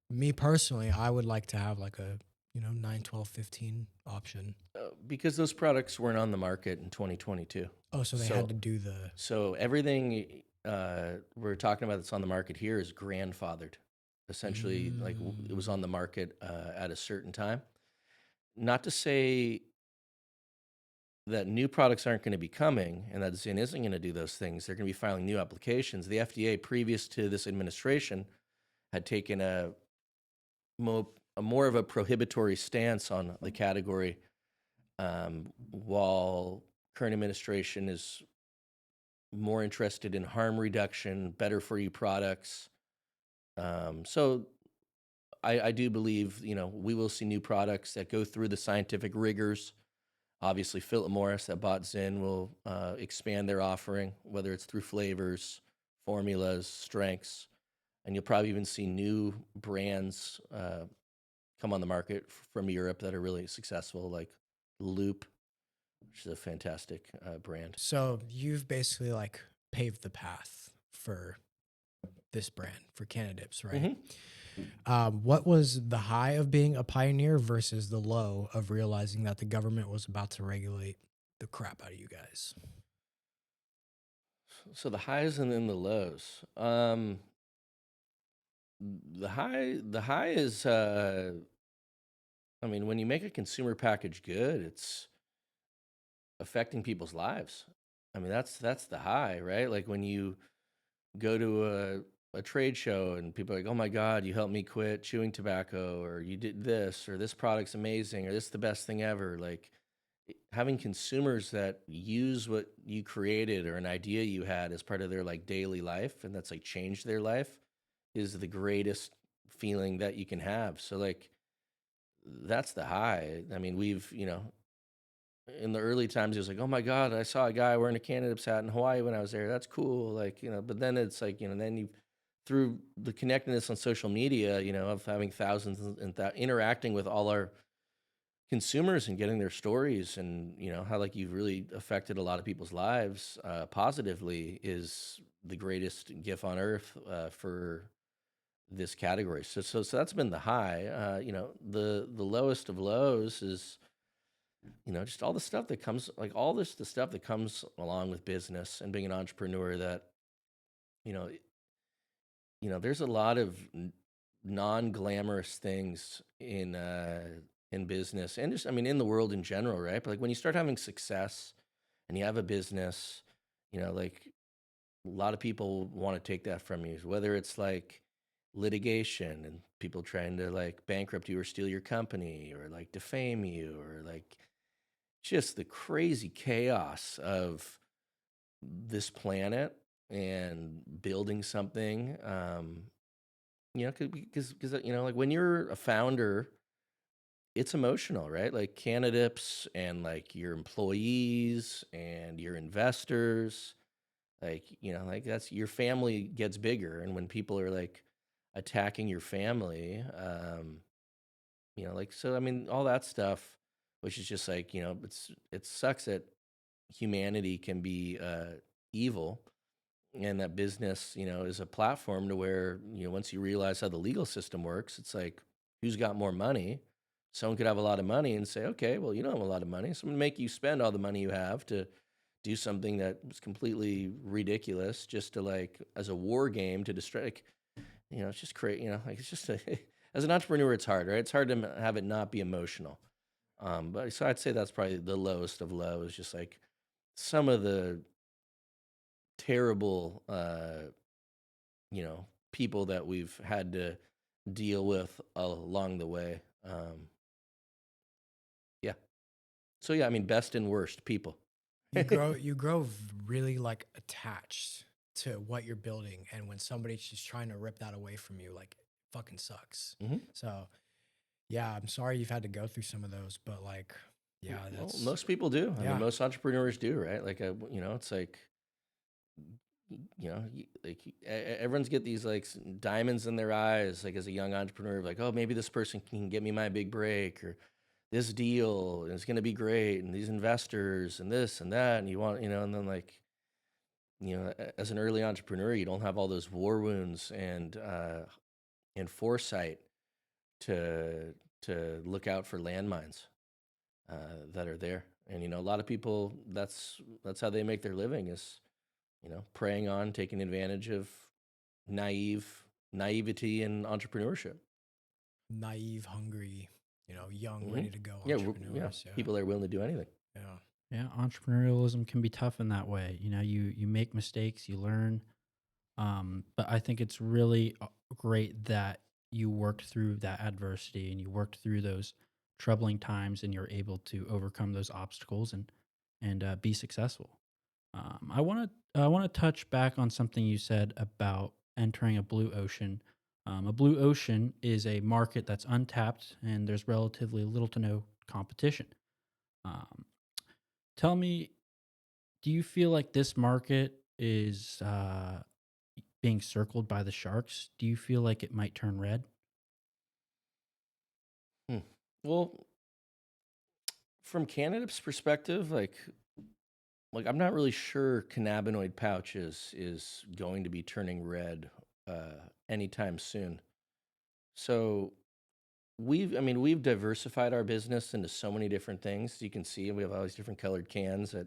Speaker 2: me personally, I would like to have like a, 9, 12, 15 option.
Speaker 1: Because those products weren't on the market in 2022.
Speaker 2: Oh, so they had to do the.
Speaker 1: So everything we're talking about that's on the market here is grandfathered. Essentially, like it was on the market at a certain time. Not to say that new products aren't going to be coming and that Zyn isn't going to do those things. They're going to be filing new applications. The FDA, previous to this administration, had taken a more of a prohibitory stance on the category, while current administration is more interested in harm reduction, better for you products. So I do believe we will see new products that go through the scientific rigors. Obviously, Philip Morris that bought Zyn will expand their offering, whether it's through flavors, formulas, strengths, and you'll probably even see new brands come on the market from Europe that are really successful, like Loop, which is a fantastic brand.
Speaker 2: So you've basically like paved the path for this brand, for Cannadips, right? What was the high of being a pioneer versus the low of realizing that the government was about to regulate the crap out of you guys?
Speaker 1: So the highs and then the lows. The high is, I mean, when you make a consumer package good, it's affecting people's lives. I mean, that's the high, right? Like when you go to a trade show and people are like, "Oh my God, you helped me quit chewing tobacco," or "You did this," or "This product's amazing," or "This is the best thing ever." Like having consumers that use what you created or an idea you had as part of their like daily life, and that's like changed their life, is the greatest feeling that you can have. So like that's the high. I mean, in the early times, it was like, oh my God, I saw a guy wearing a Cannabis hat in Hawaii when I was there. That's cool. Like, but then it's like, then you, through the connectedness on social media, of having thousands and interacting with all our consumers and getting their stories, and, how like you've really affected a lot of people's lives positively, is the greatest gift on earth for this category. So that's been the high. The lowest of lows is, just all the stuff that comes, like the stuff that comes along with business and being an entrepreneur, that, you know, there's a lot of non-glamorous things in business, and just, I mean, in the world in general, right? But like when you start having success and you have a business, like a lot of people want to take that from you, whether it's like litigation and people trying to like bankrupt you or steal your company or like defame you, or like just the crazy chaos of this planet and building something. Because like when you're a founder, it's emotional, right? Like Cannadips and like your employees and your investors, like like that's your family gets bigger, and when people are like attacking your family, like, so I mean all that stuff, which is just like, it sucks that humanity can be evil, and that business, is a platform to where, once you realize how the legal system works, it's like, who's got more money? Someone could have a lot of money and say, okay, well, you don't have a lot of money, so I'm gonna make you spend all the money you have to do something that was completely ridiculous, just to, like, as a war game to distract. It's just crazy. Like, it's just as an entrepreneur, it's hard, right? It's hard to have it not be emotional. But so I'd say that's probably the lowest of low, is just like some of the terrible, people that we've had to deal with along the way. Yeah. So yeah, I mean, best and worst people.
Speaker 2: You grow really like attached to what you're building, and when somebody's just trying to rip that away from you, like, it fucking sucks.
Speaker 1: Mhm.
Speaker 2: So yeah, I'm sorry you've had to go through some of those, but like, yeah,
Speaker 1: Well,
Speaker 2: that's
Speaker 1: most people do. I mean,
Speaker 2: yeah.
Speaker 1: most entrepreneurs do, right? Like, it's like, everyone's get these like diamonds in their eyes, like as a young entrepreneur, like, oh, maybe this person can get me my big break, or this deal is going to be great, and these investors and this and that, and you want, and then, like, as an early entrepreneur, you don't have all those war wounds and foresight to look out for landmines that are there. And a lot of people, that's how they make their living, is preying on, taking advantage of naivety and entrepreneurship.
Speaker 2: Naive, hungry, young,
Speaker 1: Hmm.
Speaker 2: ready to go
Speaker 1: Yeah, yeah.
Speaker 2: entrepreneurs. Yeah.
Speaker 1: People that are willing to do anything.
Speaker 2: Yeah.
Speaker 3: Yeah, entrepreneurialism can be tough in that way. You make mistakes, you learn. But I think it's really great that you worked through that adversity and you worked through those troubling times, and you're able to overcome those obstacles and be successful. I want to touch back on something you said about entering a blue ocean. A blue ocean is a market that's untapped and there's relatively little to no competition. Um, Tell me, do you feel like this market is being circled by the sharks? Do you feel like it might turn red?
Speaker 1: Hmm. Well, from Cannabis perspective, I'm not really sure cannabinoid pouches is going to be turning red anytime soon. So we've diversified our business into so many different things. You can see we have all these different colored cans that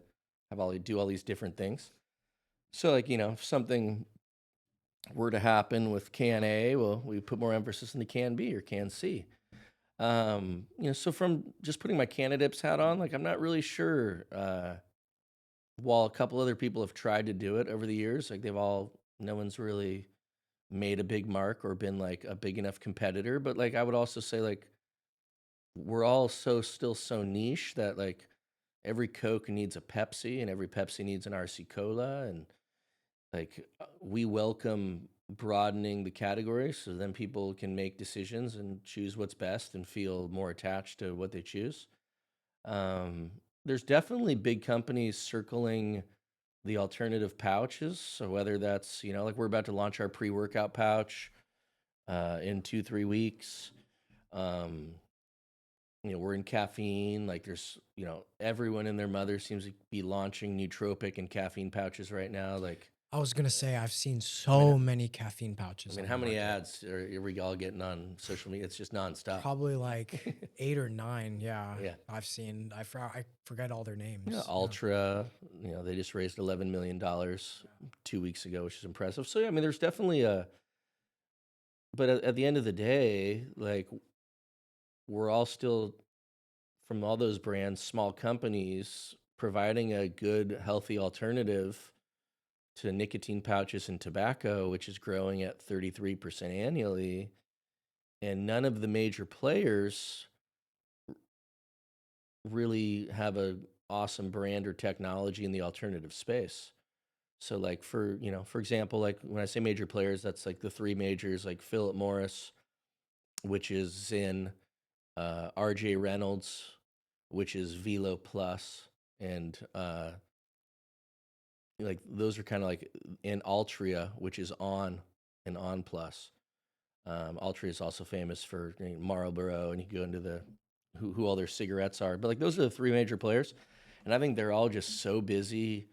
Speaker 1: do all these different things. So, like, if something were to happen with can A, well, we put more emphasis in the can B or can C. So from just putting my Cannadips hat on, like, I'm not really sure. While a couple other people have tried to do it over the years, like, no one's really made a big mark or been like a big enough competitor. But, like, I would also say, like, we're all still so niche that, like, every Coke needs a Pepsi and every Pepsi needs an RC Cola, and, like, we welcome broadening the category so then people can make decisions and choose what's best and feel more attached to what they choose. Um, there's definitely big companies circling the alternative pouches. So whether that's, like, we're about to launch our pre-workout pouch in 2-3 weeks. Um, we're in caffeine. Like, there's, everyone and their mother seems to be launching nootropic and caffeine pouches right now. Like,
Speaker 2: I was gonna say I've seen
Speaker 1: I mean,
Speaker 2: so many caffeine pouches on
Speaker 1: how
Speaker 2: the
Speaker 1: many
Speaker 2: market.
Speaker 1: ads are we all getting on social media? It's just nonstop.
Speaker 2: Probably like 8 or 9. Yeah,
Speaker 1: Yeah.
Speaker 2: I've seen. I forget all their names.
Speaker 1: Yeah,
Speaker 2: Yeah.
Speaker 1: Ultra, they just raised $11 million 2 weeks ago, which is impressive. So, yeah, I mean, there's definitely but at the end of the day, like, we're all still, from all those brands, small companies providing a good, healthy alternative to nicotine pouches and tobacco, which is growing at 33% annually. And none of the major players really have a awesome brand or technology in the alternative space. So, like, for example, like, when I say major players, that's like the three majors, like Philip Morris, which is Zyn, RJ Reynolds, which is Velo Plus, and like, those are kind of like, in Altria, which is On and On Plus. Altria is also famous for, Marlboro, and you go into who all their cigarettes are. But, like, those are the three major players. And And I think they're all just so busy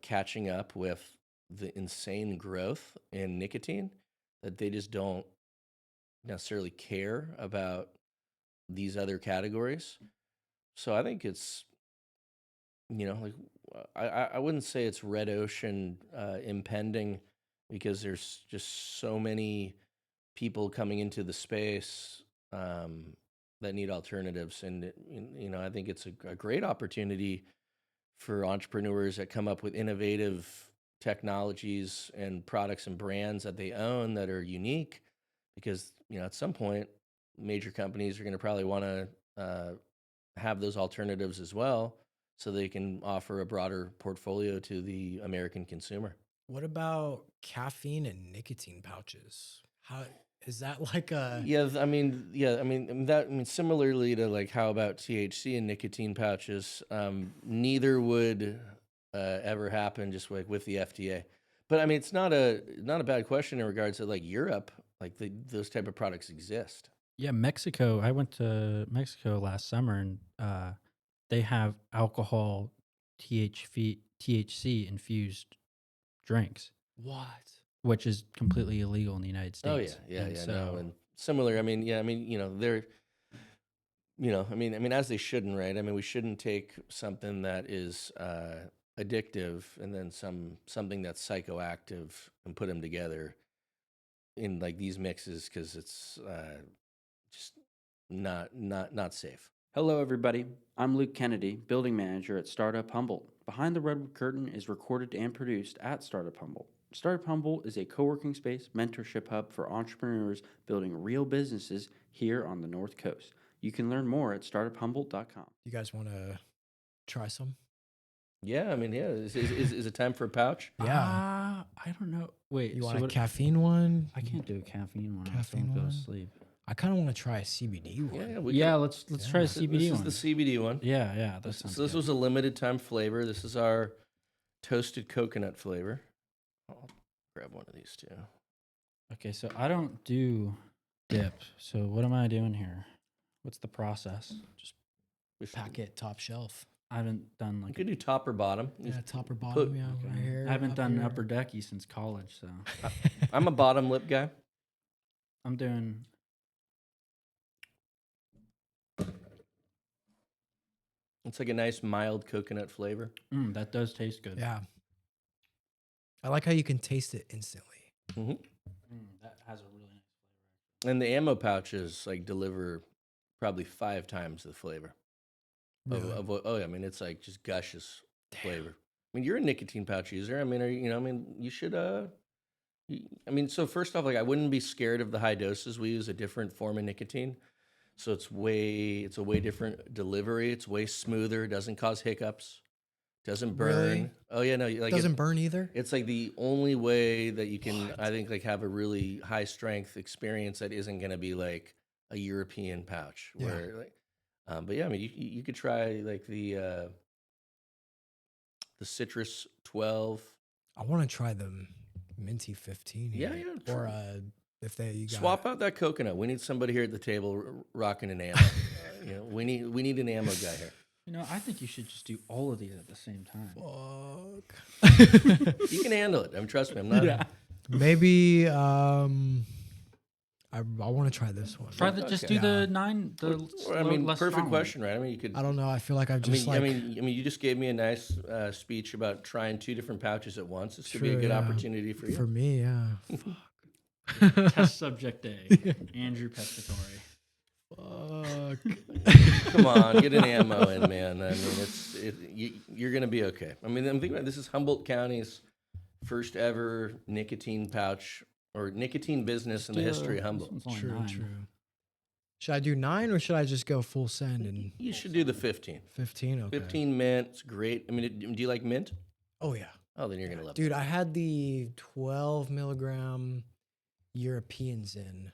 Speaker 1: catching up with the insane growth in nicotine that they just don't necessarily care about these other categories. So I think it's, like I wouldn't say it's red ocean impending, because there's just so many people coming into the space that need alternatives. And, I think it's a great opportunity for entrepreneurs that come up with innovative technologies and products and brands that they own that are unique, because, at some point, major companies are going to probably want to have those alternatives as well, so they can offer a broader portfolio to the American consumer.
Speaker 2: What about caffeine and nicotine pouches? How is that like a
Speaker 1: Similarly to like how about THC and nicotine pouches, neither would ever happen just like with the FDA. But I mean, it's not a bad question in regards to like Europe, like those type of products exist.
Speaker 3: Yeah, Mexico. I went to Mexico last summer, and they have alcohol, THC infused drinks,
Speaker 2: what?
Speaker 3: which is completely illegal in the United
Speaker 1: Oh yeah,
Speaker 3: States.
Speaker 1: yeah,
Speaker 3: And
Speaker 1: yeah.
Speaker 3: so,
Speaker 1: No, and similar. They're, as they shouldn't, right? I mean, we shouldn't take something that is addictive and then something that's psychoactive and put them together in like these mixes, because it's just not safe.
Speaker 4: Hello, everybody. I'm Luke Kennedy, building manager at Startup Humboldt. Behind the Redwood Curtain is recorded and produced at Startup Humboldt. Startup Humboldt is a co-working space mentorship hub for entrepreneurs building real businesses here on the North Coast. You can learn more at startuphumboldt.com.
Speaker 2: You guys want to try some?
Speaker 1: Yeah, I mean, yeah. Is it time for a pouch?
Speaker 2: Yeah.
Speaker 3: I don't know. Wait,
Speaker 2: You
Speaker 3: so
Speaker 2: want a
Speaker 3: what-
Speaker 2: caffeine one?
Speaker 3: I can't do a caffeine one.
Speaker 2: Caffeine
Speaker 3: I'll go
Speaker 2: one?
Speaker 3: to sleep.
Speaker 2: I kind of want to try a CBD one.
Speaker 1: Yeah,
Speaker 3: Yeah, let's try a
Speaker 1: This
Speaker 3: CBD
Speaker 1: is
Speaker 3: one.
Speaker 1: the CBD one.
Speaker 3: Yeah, that sounds
Speaker 1: So this
Speaker 3: good.
Speaker 1: was a limited time flavor. This is our toasted coconut flavor. I'll grab one of these too.
Speaker 3: Okay, so I don't do dip. So what am I doing here? What's the process? Just
Speaker 2: Packet top shelf.
Speaker 3: I haven't done
Speaker 1: You
Speaker 3: like
Speaker 1: could do top or bottom.
Speaker 2: Yeah,
Speaker 1: Just
Speaker 2: top or
Speaker 1: put-
Speaker 2: bottom. Yeah,
Speaker 3: okay.
Speaker 2: right here.
Speaker 3: I haven't
Speaker 2: up
Speaker 3: done
Speaker 2: here.
Speaker 3: upper decky since college, so
Speaker 1: I'm a bottom lip guy.
Speaker 3: I'm doing.
Speaker 1: It's like a nice mild coconut flavor.
Speaker 3: That does taste good.
Speaker 2: Yeah. I like how you can taste it instantly.
Speaker 1: Hmm
Speaker 3: That has a really nice flavor.
Speaker 1: And the ammo pouches like deliver probably 5 times the flavor
Speaker 2: Really?
Speaker 1: of what. Oh yeah, I mean, it's like just gushes flavor. I mean, you're a nicotine pouch user. I mean, you should. So first off, like I wouldn't be scared of the high doses. We use a different form of nicotine, so it's a way different delivery. It's way smoother. Doesn't cause hiccups. Doesn't burn.
Speaker 2: Really?
Speaker 1: Oh yeah, no, like
Speaker 2: Doesn't burn either?
Speaker 1: it's like the only way that you can,
Speaker 2: What?
Speaker 1: I think, like have a really high strength experience that isn't going to be like a European pouch.
Speaker 2: Yeah.
Speaker 1: Where like, but yeah, I mean, you could try like the Citrus 12.
Speaker 2: I want to try the minty 15
Speaker 1: Yeah,
Speaker 2: here.
Speaker 1: yeah.
Speaker 2: Or if you got
Speaker 1: Swap out that coconut. We need somebody here at the table rocking an ammo. We need an ammo guy here.
Speaker 3: I think you should just do all of these at the same time.
Speaker 2: Fuck.
Speaker 1: You can handle it. I mean, trust me. I'm not.
Speaker 3: Yeah.
Speaker 2: Maybe I want to try this one.
Speaker 3: Try the just
Speaker 1: Okay.
Speaker 3: do the 9. The less
Speaker 1: Perfect
Speaker 3: strong one.
Speaker 1: question, right? I mean, you could.
Speaker 2: I don't know. I feel like I've just
Speaker 1: you just gave me a nice speech about trying 2 different pouches at once. This could be a
Speaker 2: True,
Speaker 1: good
Speaker 2: yeah.
Speaker 1: opportunity for you.
Speaker 2: for me, yeah.
Speaker 3: Test subject A, Andrew Pescatore.
Speaker 2: Fuck.
Speaker 1: Come on, get an ammo in, man. I mean, you're gonna be okay. I mean, I'm thinking about this is Humboldt County's first ever nicotine pouch or nicotine business in the history of Humboldt.
Speaker 3: This one's only
Speaker 2: True,
Speaker 3: 9.
Speaker 2: true. Should I do 9 or should I just go full send and
Speaker 1: You should do the 15.
Speaker 2: 15? Okay.
Speaker 1: 15 mint, it's great. I mean, do you like mint?
Speaker 2: Oh yeah,
Speaker 1: Oh, then you're gonna love it.
Speaker 2: dude. I had the 12 milligram European Zen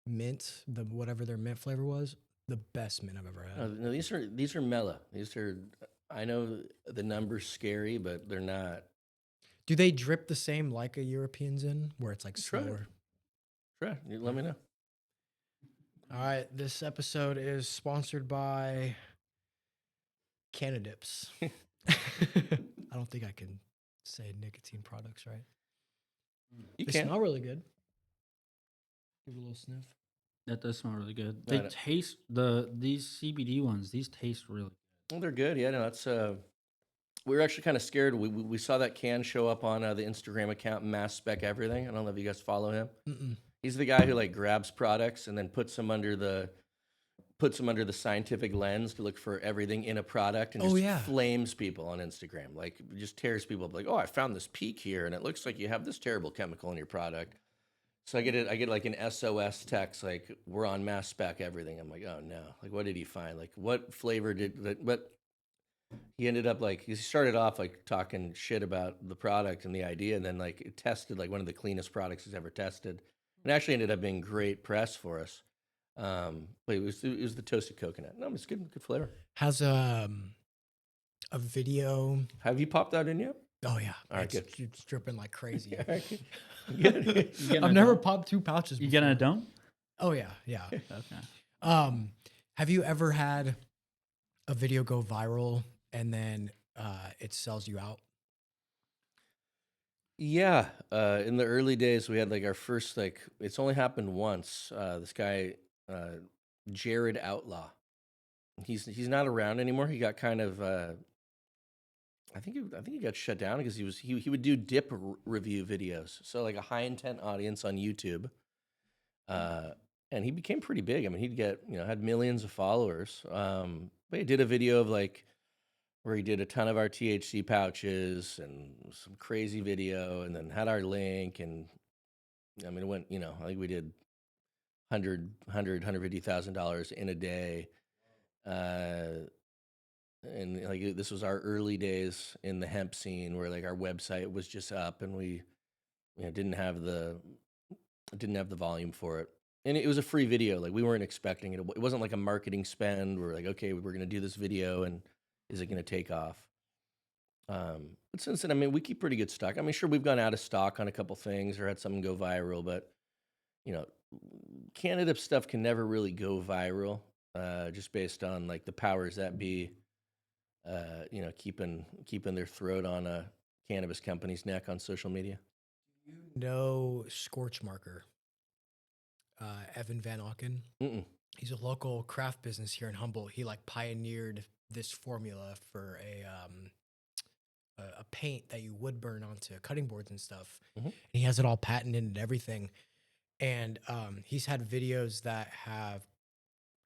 Speaker 2: mint, the whatever their mint flavor was, the best mint I've ever had.
Speaker 1: No, these are mellow. These are. I know the number's scary, but they're not.
Speaker 2: Do they drip the same like a European Zen, where it's like
Speaker 1: Try it.
Speaker 2: slower?
Speaker 1: Try. Let me know.
Speaker 2: All right, this episode is sponsored by Cannadips. I don't think I can say nicotine products, right?
Speaker 1: You
Speaker 2: They
Speaker 1: can.
Speaker 2: smell really good. Give it a little sniff.
Speaker 3: That does smell really good.
Speaker 1: I
Speaker 3: They
Speaker 1: know.
Speaker 3: taste these CBD ones. These taste really.
Speaker 1: Well, they're good. Yeah, no, that's. We were actually kind of scared. We saw that can show up on the Instagram account, Mass Spec Everything. I don't know if you guys follow him.
Speaker 2: Mm-mm.
Speaker 1: He's the guy who like grabs products and then puts them under the scientific lens to look for everything in a product and
Speaker 2: Oh,
Speaker 1: just
Speaker 2: yeah.
Speaker 1: flames people on Instagram. Like just tears people up. Like, oh, I found this peak here, and it looks like you have this terrible chemical in your product. So I get like an SOS text like we're on Mass Spec Everything. I'm like, oh no, like what did he find? Like what flavor did that? But he ended up like he started off like talking shit about the product and the idea, and then like it tested like one of the cleanest products he's ever tested. It actually ended up being great press for us. But it was the toasted coconut. No, it's good flavor.
Speaker 2: Has a video.
Speaker 1: Have you popped that in yet?
Speaker 2: Oh yeah,
Speaker 1: All right,
Speaker 2: it's dripping like crazy.
Speaker 1: All right, good.
Speaker 3: getting
Speaker 2: I've
Speaker 3: a
Speaker 2: never
Speaker 3: dome?
Speaker 2: popped 2 pouches.
Speaker 3: You
Speaker 2: before.
Speaker 3: getting a dome?
Speaker 2: Oh yeah, yeah.
Speaker 3: Okay.
Speaker 2: Have you ever had a video go viral and then it sells you out?
Speaker 1: Yeah, in the early days, we had like our first like it's only happened once. This guy, Jared Outlaw, he's not around anymore. He got kind of I think he got shut down because he would do dip review videos, so like a high intent audience on YouTube, and he became pretty big. I mean, he'd get had millions of followers. But he did a video of like where he did a ton of our THC pouches and some crazy video, and then had our link, and I mean, it went, I think we did $150,000 in a day. And like this was our early days in the hemp scene where like our website was just up and we didn't have the volume for it. And it was a free video. Like we weren't expecting it. It wasn't like a marketing spend. We're like, okay, we're going to do this video and is it going to take off? But since then, I mean, we keep pretty good stock. I mean, sure, we've gone out of stock on a couple things or had something go viral, but Cannabis stuff can never really go viral, just based on like the powers that be, keeping their throat on a cannabis company's neck on social media.
Speaker 2: No Scorch Marker. Evan Van Auken.
Speaker 1: Mm-mm.
Speaker 2: He's a local craft business here in Humboldt. He like pioneered this formula for a paint that you would burn onto cutting boards and stuff.
Speaker 1: Mhm.
Speaker 2: And he has it all patented and everything. And he's had videos that have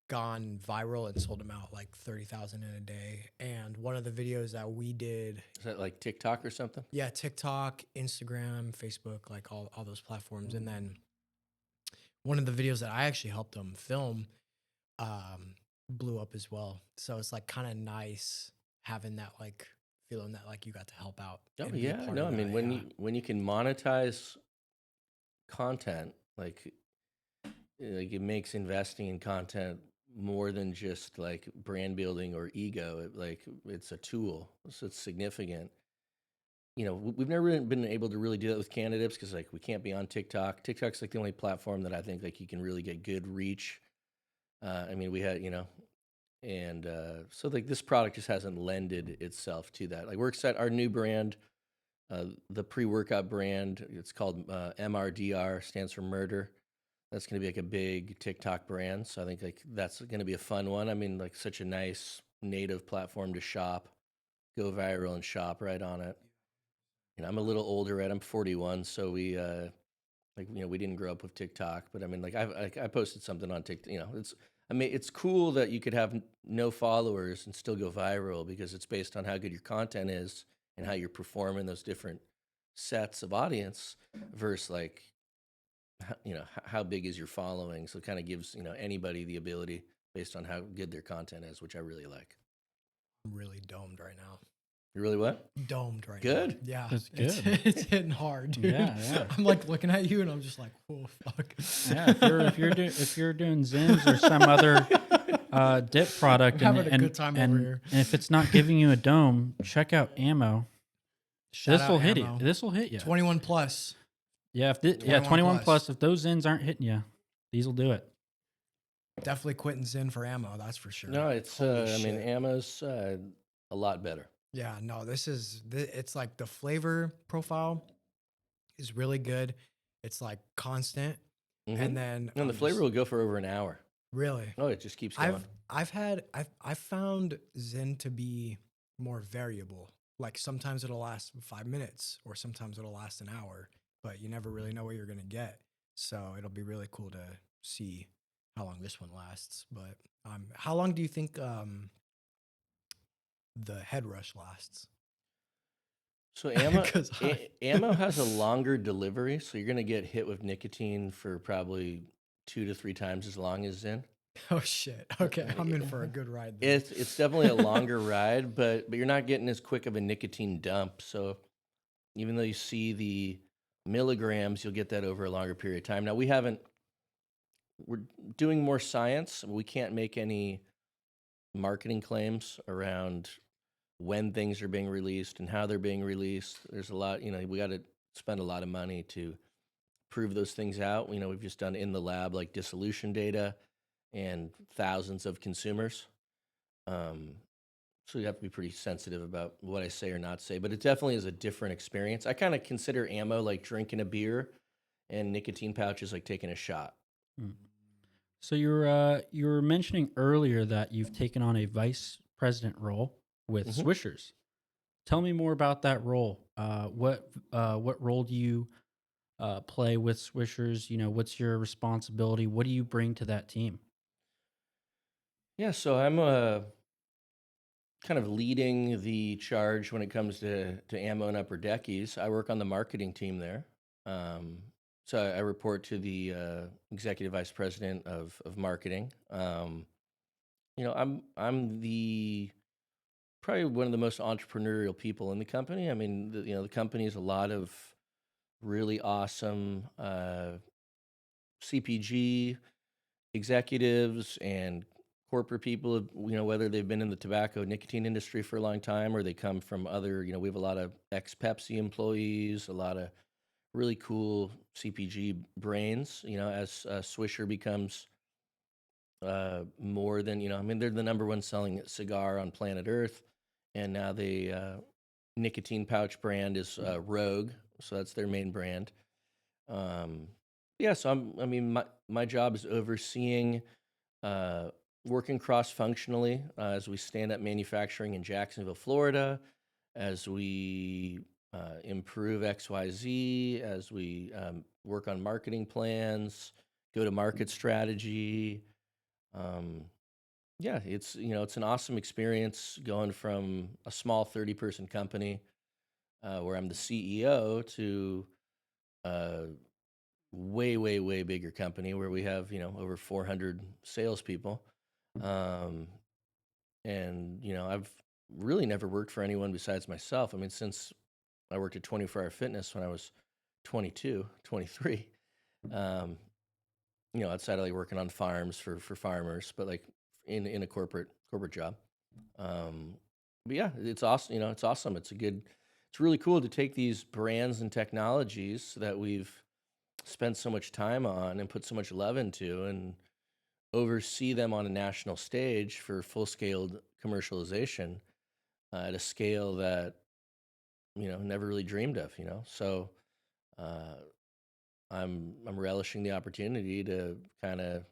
Speaker 2: gone viral and sold him out like 30,000 in a day. And one of the videos that we did,
Speaker 1: Is that like TikTok or something?
Speaker 2: yeah, TikTok, Instagram, Facebook, like all those platforms. And then one of the videos that I actually helped him film blew up as well. So it's like kind of nice having that like feeling that like you got to help out.
Speaker 1: Oh
Speaker 2: and be a
Speaker 1: yeah,
Speaker 2: part
Speaker 1: no,
Speaker 2: of
Speaker 1: I mean
Speaker 2: that,
Speaker 1: when you can monetize content, like it makes investing in content more than just like brand building or ego. It's a tool, so it's significant. We've never really been able to really do that with Cannadips because like we can't be on TikTok. TikTok's like the only platform that I think like you can really get good reach. I mean, we had and so like this product just hasn't lended itself to that. Like we're excited, our new brand, the pre-workout brand, it's called MRDR, stands for murder. That's going to be like a big TikTok brand. So I think like that's going to be a fun one. I mean, like such a nice native platform to shop, go viral and shop right on it. I'm a little older, right? I'm 41, so we we didn't grow up with TikTok, but I mean, like I posted something on TikTok. It's cool that you could have no followers and still go viral because it's based on how good your content is and how you're performing those different sets of audience versus like how big is your following. So it kind of gives anybody the ability based on how good their content is, which I really like.
Speaker 2: I'm really domed right now.
Speaker 1: You really what?
Speaker 2: Domed right
Speaker 1: Good.
Speaker 2: now. Yeah.
Speaker 3: That's
Speaker 2: It's,
Speaker 3: good.
Speaker 2: it's hitting hard, dude.
Speaker 3: Yeah.
Speaker 2: I'm like looking at you and I'm just like, oh fuck.
Speaker 3: Yeah, if you're doing Zims or some other dip product,
Speaker 2: I'm having a good time over here.
Speaker 3: and if it's not giving you a dome, check out Ammo.
Speaker 2: Shout
Speaker 3: This will
Speaker 2: out
Speaker 3: hit
Speaker 2: Ammo.
Speaker 3: you. This will hit you.
Speaker 2: 21 plus.
Speaker 3: Yeah,
Speaker 2: 21
Speaker 3: 21
Speaker 2: plus.
Speaker 3: plus. If those Zins aren't hitting you, these will do it.
Speaker 2: Definitely quitting Zin for Ammo, that's for sure.
Speaker 1: No, it's
Speaker 2: Holy
Speaker 1: I mean,
Speaker 2: shit.
Speaker 1: Ammo's a lot better.
Speaker 2: Yeah, no, it's like the flavor profile is really good. It's like constant.
Speaker 1: Hmm.
Speaker 2: And then
Speaker 1: And the flavor
Speaker 2: just
Speaker 1: will go for over an hour.
Speaker 2: really,
Speaker 1: Oh, it just keeps going.
Speaker 2: I've found Zen to be more variable. Like sometimes it'll last 5 minutes or sometimes it'll last an hour, but you never really know what you're gonna get. So it'll be really cool to see how long this one lasts. But how long do you think the head rush lasts?
Speaker 1: So
Speaker 2: Because
Speaker 1: ammo has a longer delivery, so you're gonna get hit with nicotine for probably 2 to 3 times as long as Zen.
Speaker 2: oh shit. Okay, I'm in for a good ride then.
Speaker 1: It's definitely a longer ride, but you're not getting as quick of a nicotine dump. So even though you see the milligrams, you'll get that over a longer period of time. Now we're doing more science. We can't make any marketing claims around when things are being released and how they're being released. There's a lot, we got to spend a lot of money to prove those things out. We've just done in the lab like dissolution data and thousands of consumers. So you have to be pretty sensitive about what I say or not say, but it definitely is a different experience. I kind of consider ammo like drinking a beer and nicotine pouches like taking a shot.
Speaker 3: Mm. So you were mentioning earlier that you've taken on a vice president role with
Speaker 1: Mhm.
Speaker 3: Swishers. Tell me more about that role. What role do you play with Swishers? What's your responsibility? What do you bring to that team?
Speaker 1: Yeah, so I'm kind of leading the charge when it comes to ammo and upper deckies. I work on the marketing team there. Um, so I report to the executive vice president of marketing. I'm the probably one of the most entrepreneurial people in the company. I mean, the company is a lot of really awesome CPG executives and corporate people, whether they've been in the tobacco nicotine industry for a long time or they come from other, we have a lot of ex Pepsi employees, a lot of really cool CPG brains, as Swisher becomes more than, I mean, they're the number one selling cigar on planet Earth. And now the nicotine pouch brand is Rogue. So that's their main brand. Um, yeah, so my job is overseeing uh, working cross functionally as we stand up manufacturing in Jacksonville, Florida, as we improve XYZ, as we work on marketing plans, go to market strategy. Um, yeah, it's an awesome experience going from a small 30-person company where I'm the CEO to a way, way, way bigger company where we have over 400 salespeople. Um, and I've really never worked for anyone besides myself. I mean, since I worked at 24 Hour Fitness when I was 22, 23. um, outside of like working on farms for farmers, but like in a corporate job. um, but yeah, it's awesome. It's awesome. It's really cool to take these brands and technologies that we've spent so much time on and put so much love into and oversee them on a national stage for full scale commercialization at a scale that never really dreamed of. So uh, I'm relishing the opportunity to kind of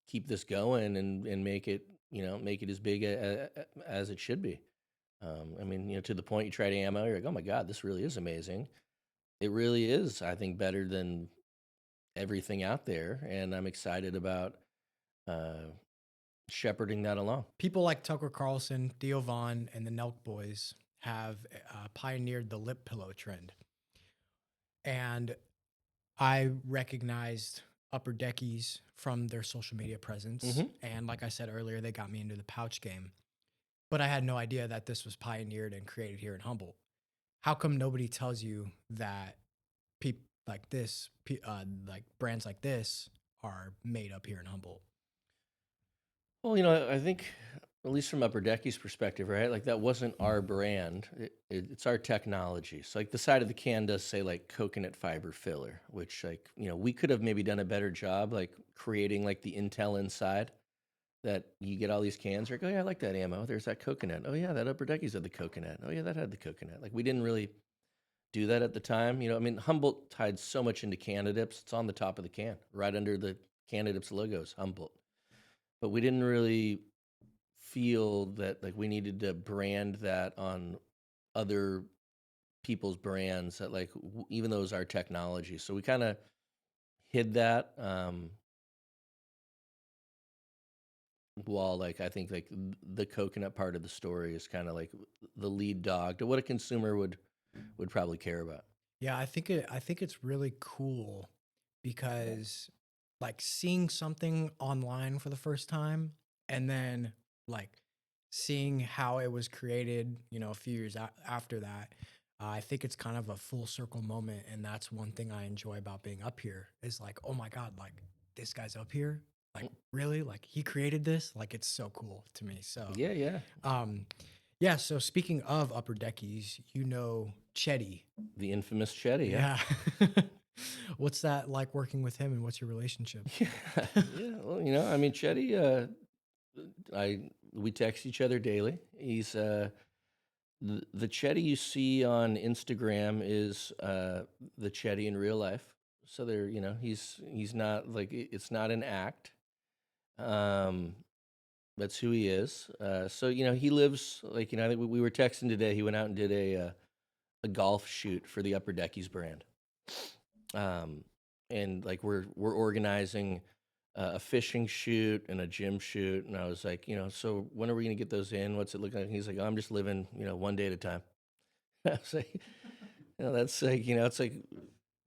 Speaker 1: keep this going and make it as big as it should be. I mean, to the point you try to ammo, you're like, oh my god, this really is amazing. It really is, I think, better than everything out there, and I'm excited about uh, shepherding that along.
Speaker 2: People like Tucker Carlson, Theo Vaughn, and the Nelk Boys have pioneered the lip pillow trend. And I recognized Upper Deckies from their social media presence.
Speaker 1: Hmm.
Speaker 2: And like I said earlier, they got me into the pouch game. But I had no idea that this was pioneered and created here in Humboldt. How come nobody tells you that people like this, like brands like this, are made up here in Humboldt?
Speaker 1: Well, I think at least from Upper Decky's perspective, right? Like that wasn't our brand; it's our technology. So, like the side of the can does say like coconut fiber filler, which we could have maybe done a better job like creating like the Intel inside that you get all these cans. You're like, oh yeah, I like that ammo. There's that coconut. Oh yeah, that Upper Decky's had the coconut. Oh yeah, that had the coconut. Like we didn't really do that at the time. I mean, Humboldt tied so much into Cannadips. It's on the top of the can, right under the Cannadips logos, Humboldt. But we didn't really feel that like we needed to brand that on other people's brands that like even though it was our technology. So we kind of hid that while like I think like the coconut part of the story is kind of like the lead dog to what a consumer would probably care about.
Speaker 2: Yeah, I think it's really cool because like seeing something online for the first time and then like seeing how it was created, you know, a few years after that, I think it's kind of a full circle moment, and that's one thing I enjoy about being up here is like, oh my god, like this guy's up here, like really, like he created this, like it's so cool to me. So
Speaker 1: Yeah, yeah.
Speaker 2: um, yeah. So speaking of Upper Deckies, you know, Chetty.
Speaker 1: The infamous Chetty, yeah.
Speaker 2: Yeah. What's that like working with him, and what's your relationship?
Speaker 1: Yeah, yeah. Well, I mean, Chetty, we text each other daily. He's the Chetty you see on Instagram is the Chetty in real life. So they're, he's not like it's not an act. Um, that's who he is. So he lives like I think we were texting today. He went out and did a golf shoot for the Upper Deckies brand. And like we're organizing a fishing shoot and a gym shoot, and I was like, so when are we gonna get those in? What's it look like? And he's like, oh, I'm just living, one day at a time. I was like, that's like, it's like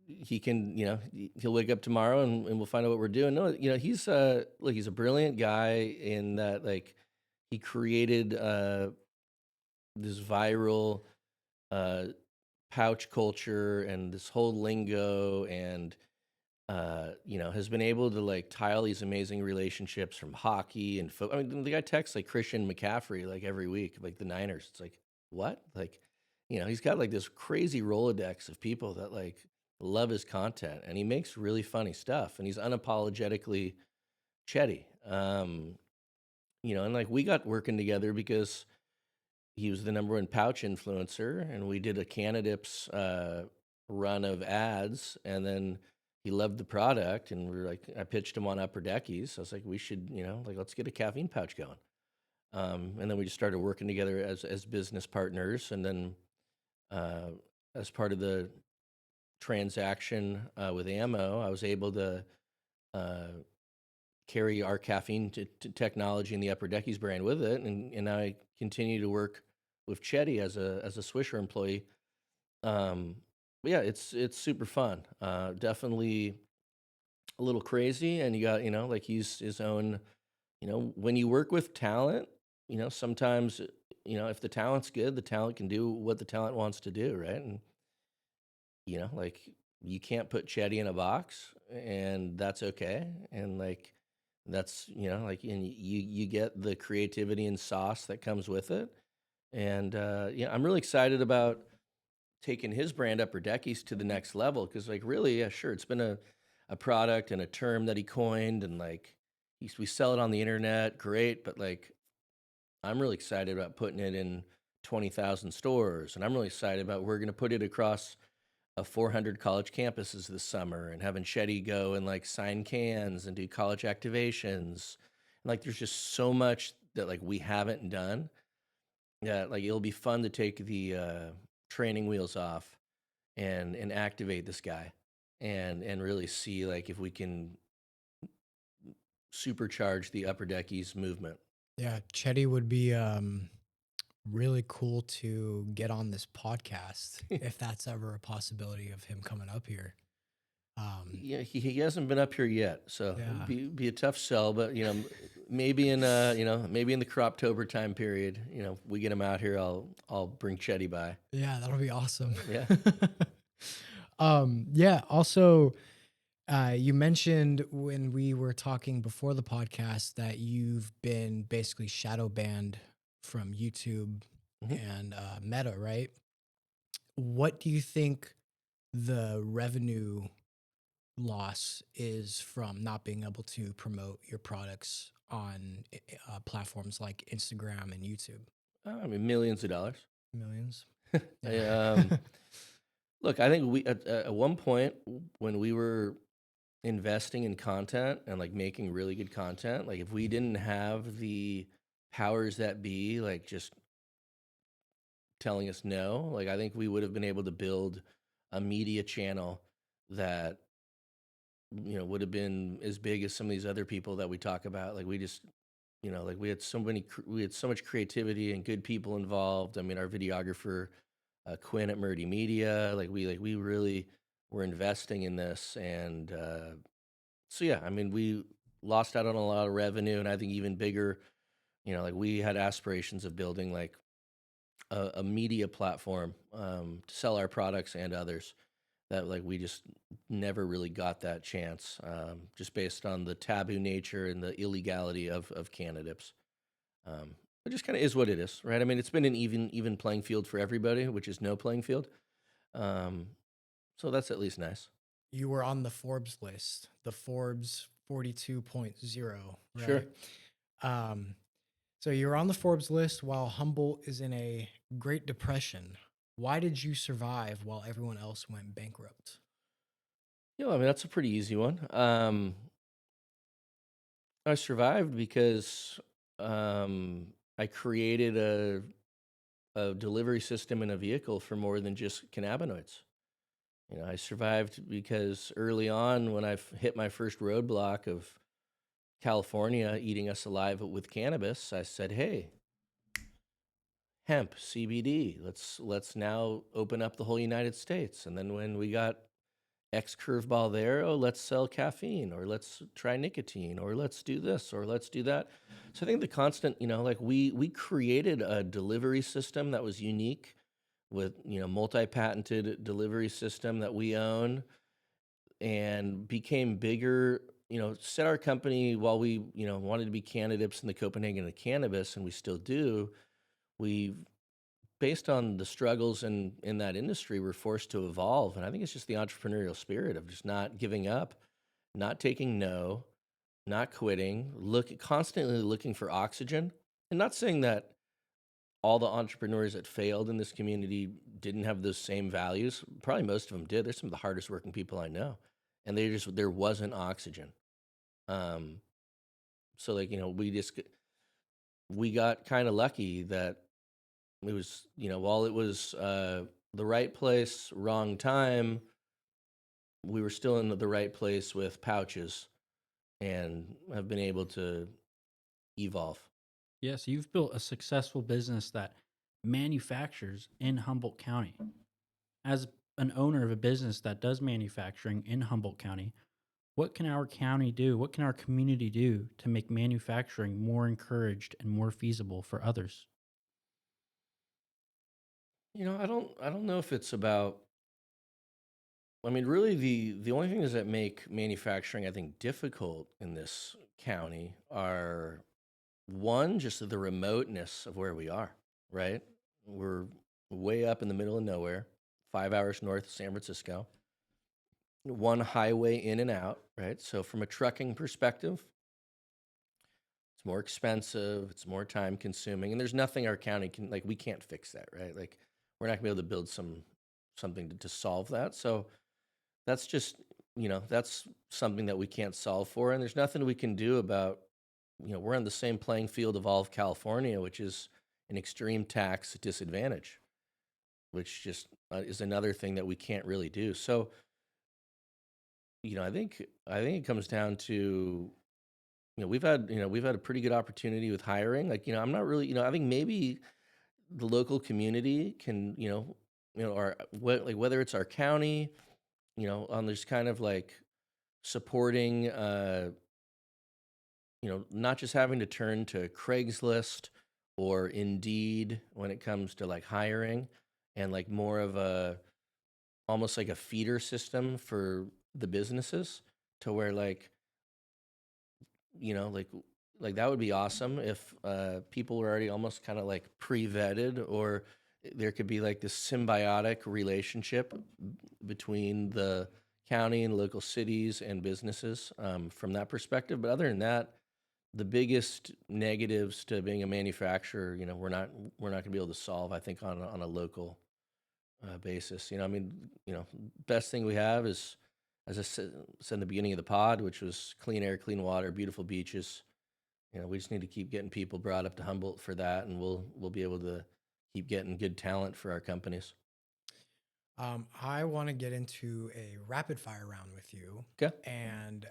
Speaker 1: he can, he'll wake up tomorrow and we'll find out what we're doing. No, he's look, he's a brilliant guy in that like he created this viral uh pouch culture and this whole lingo and has been able to like tile these amazing relationships from hockey and I mean, the guy texts like Christian McCaffrey like every week, like the Niners. It's like, what? Like, he's got like this crazy Rolodex of people that like love his content, and he makes really funny stuff, and he's unapologetically Chetty. And like we got working together because he was the number one pouch influencer, and we did a Cannadips run of ads, and then he loved the product, and we were like, I pitched him on Upper Deckies. I was like, we should, like, let's get a caffeine pouch going. And then we just started working together as business partners, and then as part of the transaction with Ammo, I was able to carry our caffeine to technology and the Upper Deckies brand with it, and I continue to work with Chetty as a Swisher employee. But yeah, it's super fun. Definitely a little crazy, and you got like he's his own. When you work with talent, sometimes if the talent's good, the talent can do what the talent wants to do, right? And like you can't put Chetty in a box, and that's okay. And like that's like and you get the creativity and sauce that comes with it. And I'm really excited about taking his brand Upper Deckies to the next level because like really, yeah, sure, it's been a product and a term that he coined, and like we sell it on the internet, great, but like I'm really excited about putting it in 20,000 stores, and I'm really excited about we're going to put it across 400 college campuses this summer, and having Chetty go and like sign cans and do college activations. And like there's just so much that like we haven't done. Yeah, like it'll be fun to take the training wheels off and activate this guy and really see like if we can supercharge the Upper Deckies movement.
Speaker 2: Yeah, Chetty would be really cool to get on this podcast if that's ever a possibility of him coming up here.
Speaker 1: Yeah, he hasn't been up here yet, so
Speaker 2: Yeah.
Speaker 1: it'd be a tough sell. But maybe in maybe in the Croptober time period, we get him out here. I'll bring Chetty by.
Speaker 2: Yeah, that'll be awesome.
Speaker 1: Yeah.
Speaker 2: Yeah. Also, you mentioned when we were talking before the podcast that you've been basically shadow banned from YouTube and Meta, right? What do you think the revenue loss is from not being able to promote your products on platforms like Instagram and YouTube?
Speaker 1: I mean, millions of dollars.
Speaker 2: Millions.
Speaker 1: Look, I think we at one point when we were investing in content and like making really good content, like if we didn't have the powers that be, like just telling us no, like I think we would have been able to build a media channel that would have been as big as some of these other people that we talk about. Like we just like we had we had so much creativity and good people involved. I mean, our videographer Quinn at Murdy Media, we really were investing in this, and so yeah, I mean, we lost out on a lot of revenue, and I think even bigger, like we had aspirations of building like a media platform to sell our products and others. That like we just never really got that chance, just based on the taboo nature and the illegality of cannabis. It just kind of is what it is, right? I mean, it's been an even playing field for everybody, which is no playing field. Um, so that's at least nice.
Speaker 2: You were on the Forbes list, the Forbes 42.0, right?
Speaker 1: Sure.
Speaker 2: So you're on the Forbes list while Humboldt is in a Great Depression. Why did you survive while everyone else went bankrupt?
Speaker 1: I mean, that's a pretty easy one. I survived because I created a delivery system in a vehicle for more than just cannabinoids. I survived because early on, when hit my first roadblock of California eating us alive with cannabis, I said, "Hey, hemp, CBD, let's now open up the whole United States." And then when we got X curveball there, oh, let's sell caffeine, or let's try nicotine, or let's do this, or let's do that. So I think the constant, like we created a delivery system that was unique with multi-patented delivery system that we own, and became bigger. Set our company while we wanted to be Cannadips in the Copenhagen of cannabis, and we still do. We based on the struggles in that industry, we're forced to evolve. And I think it's just the entrepreneurial spirit of just not giving up, not taking no, not quitting, constantly looking for oxygen. And not saying that all the entrepreneurs that failed in this community didn't have those same values. Probably most of them did. They're some of the hardest working people I know. And there wasn't oxygen. So like, we got kind of lucky that it was, while it was the right place, wrong time, we were still in the right place with pouches and have been able to evolve.
Speaker 3: Yes, you've built a successful business that manufactures in Humboldt County. As an owner of a business that does manufacturing in Humboldt County, what can our county do? What can our community do to make manufacturing more encouraged and more feasible for others?
Speaker 1: I don't know if it's about. I mean, really, the only things that make manufacturing, I think, difficult in this county are one, just the remoteness of where we are. Right, we're way up in the middle of nowhere, 5 hours north of San Francisco. One highway in and out. Right, so from a trucking perspective, it's more expensive, it's more time consuming, and there's nothing our county can we can't fix that, right? Like we're not gonna be able to build something to solve that. So that's just, that's something that we can't solve for, and there's nothing we can do about, we're on the same playing field of all of California, which is an extreme tax disadvantage, which just is another thing that we can't really do. So, I think it comes down to we've had a pretty good opportunity with hiring. Like, I'm not really, I think maybe the local community can, or whether it's our county, on this kind of like supporting, not just having to turn to Craigslist or Indeed when it comes to like hiring, and like more of almost like a feeder system for the businesses, to where you know, like that would be awesome if people were already almost kind of like pre-vetted, or there could be like this symbiotic relationship between the county and local cities and businesses from that perspective. But other than that, the biggest negatives to being a manufacturer, we're not going to be able to solve, I think, on a local basis. Best thing we have is, as I said in the beginning of the pod, which was clean air, clean water, beautiful beaches. We just need to keep getting people brought up to Humboldt for that, and we'll be able to keep getting good talent for our companies.
Speaker 2: I want to get into a rapid fire round with you.
Speaker 1: Okay.
Speaker 2: And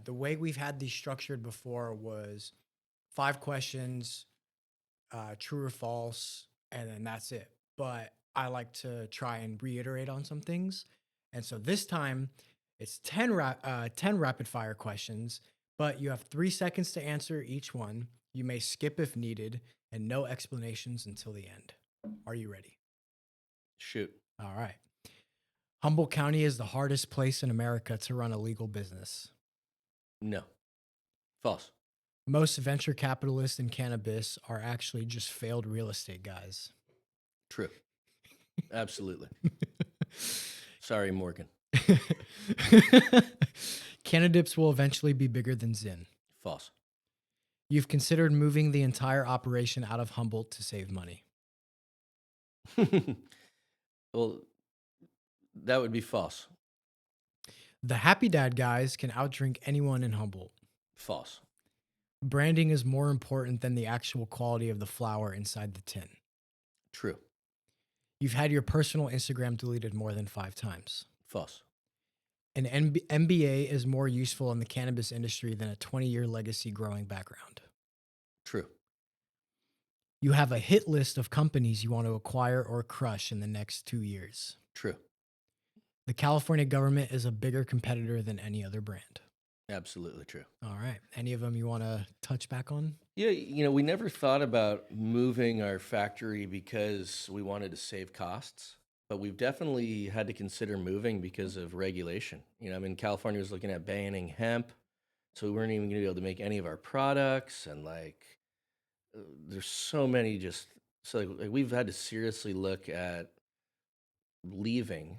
Speaker 2: the way we've had these structured before was 5 questions, true or false, and then that's it. But I like to try and reiterate on some things. And so this time it's 10 rapid fire questions, but you have 3 seconds to answer each one. You may skip if needed, and no explanations until the end. Are you ready?
Speaker 1: Shoot.
Speaker 2: All right. Humboldt County is the hardest place in America to run a legal business.
Speaker 1: No. False.
Speaker 2: Most venture capitalists in cannabis are actually just failed real estate guys.
Speaker 1: True. Absolutely. Sorry, Morgan.
Speaker 2: Cannadips will eventually be bigger than Zin.
Speaker 1: False.
Speaker 2: You've considered moving the entire operation out of Humboldt to save money.
Speaker 1: Well, that would be false.
Speaker 2: The Happy Dad guys can outdrink anyone in Humboldt.
Speaker 1: False.
Speaker 2: Branding is more important than the actual quality of the flower inside the tin.
Speaker 1: True.
Speaker 2: You've had your personal Instagram deleted more than 5 times.
Speaker 1: False.
Speaker 2: An MBA is more useful in the cannabis industry than a 20-year legacy growing background.
Speaker 1: True.
Speaker 2: You have a hit list of companies you want to acquire or crush in the next 2 years.
Speaker 1: True.
Speaker 2: The California government is a bigger competitor than any other brand.
Speaker 1: Absolutely true.
Speaker 2: All right. Any of them you want to touch back on?
Speaker 1: Yeah, we never thought about moving our factory because we wanted to save costs, but we've definitely had to consider moving because of regulation. California was looking at banning hemp, so we weren't even going to be able to make any of our products, and there's so many we've had to seriously look at leaving,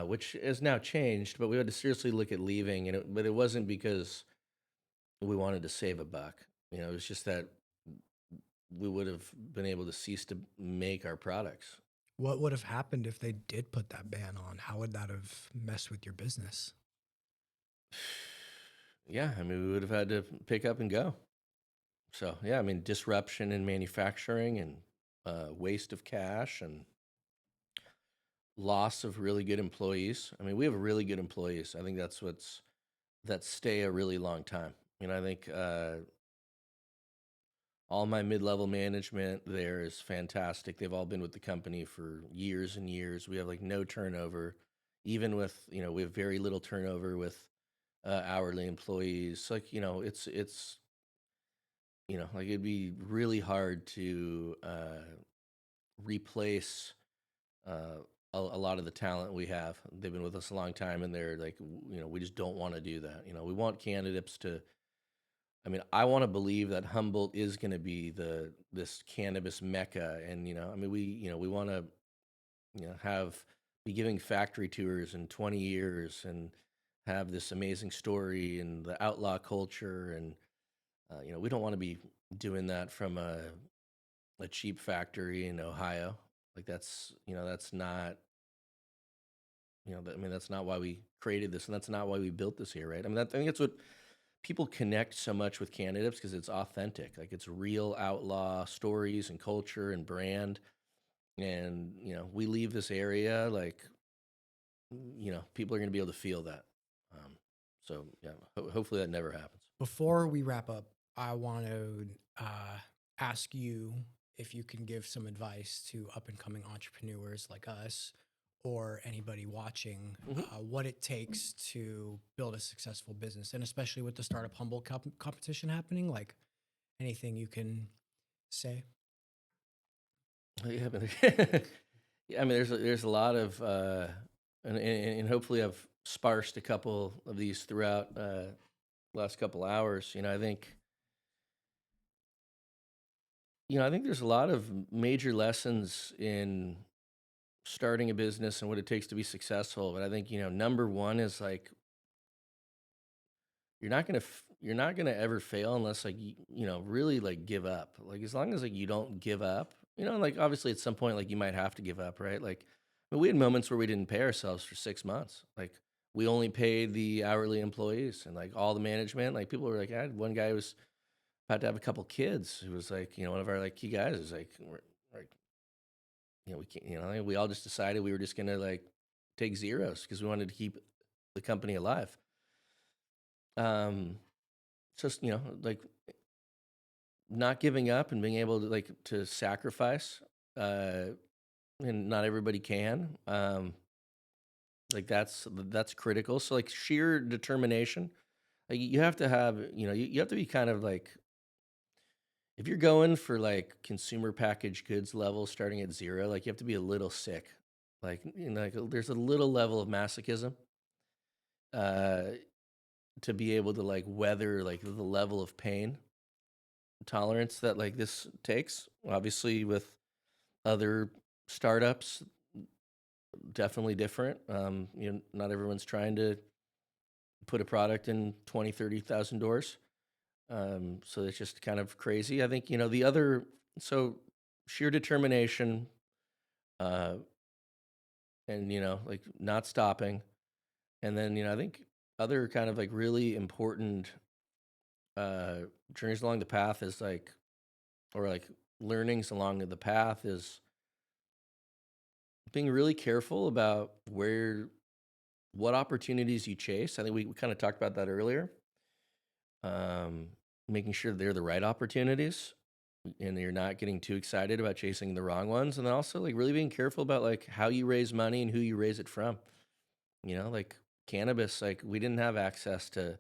Speaker 1: which has now changed, but we had to seriously look at leaving, but it wasn't because we wanted to save a buck. It was just that we would have been able to cease to make our products.
Speaker 2: What would have happened if they did put that ban on? How would that have messed with your business?
Speaker 1: Yeah, we would have had to pick up and go. So, yeah, disruption in manufacturing and waste of cash and loss of really good employees. We have really good employees. I think that stay a really long time. I think all my mid-level management there is fantastic. They've all been with the company for years and years. We have no turnover, even with we have very little turnover with hourly employees. It's it'd be really hard to replace a lot of the talent we have. They've been with us a long time, and they're we just don't want to do that. We want Cannadips to. I want to believe that Humboldt is going to be this cannabis mecca, and we want to be giving factory tours in 20 years and have this amazing story and the outlaw culture, and we don't want to be doing that from a cheap factory in Ohio. That's not that's not why we created this, and that's not why we built this here, right? I think that's what people connect so much with Cannadips, because it's authentic. It's real outlaw stories and culture and brand. And, we leave this area, people are going to be able to feel that. So, yeah, hopefully that never happens.
Speaker 2: Before we wrap up, I want to ask you if you can give some advice to up-and-coming entrepreneurs like us, or anybody watching, what it takes to build a successful business, and especially with the Startup Humboldt competition happening, anything you can say?
Speaker 1: Yeah, there's a lot of, and hopefully I've sparsed a couple of these throughout last couple hours. I think there's a lot of major lessons in starting a business and what it takes to be successful. But I think, number one is you're not going to you're not gonna ever fail unless like you know really like give up. Like as long as like you don't give up, you know, like obviously at some point like you might have to give up, right? Like, but we had moments where we didn't pay ourselves for 6 months. Like we only paid the hourly employees and like all the management. Like people were like, I had one guy who was about to have a couple kids who was like, you know, one of our like key guys was like, we're like, you know, we can't, you know, like, we all just decided we were just gonna like take zeros because we wanted to keep the company alive. Just you know, like not giving up and being able to like to sacrifice, uh, and not everybody can. Like that's critical. So like sheer determination. Like you have to have, you know, you have to be kind of like if you're going for like consumer packaged goods level starting at zero, like you have to be a little sick. Like you know, like there's a little level of masochism uh to be able to like weather like the level of pain tolerance that like this takes. Obviously with other startups, definitely different. You know, not everyone's trying to put a product in 20, 30,000 doors. So it's just kind of crazy. I think, you know, the other, so sheer determination, uh, and, you know, like not stopping. And then, you know, I think other kind of like really important, uh, journeys along the path is like, or like learnings along the path is being really careful about what opportunities you chase. I think we kind of talked about that earlier. Um, Making sure they're the right opportunities and you're not getting too excited about chasing the wrong ones. And then also like really being careful about like how you raise money and who you raise it from. You know, like cannabis, like we didn't have access to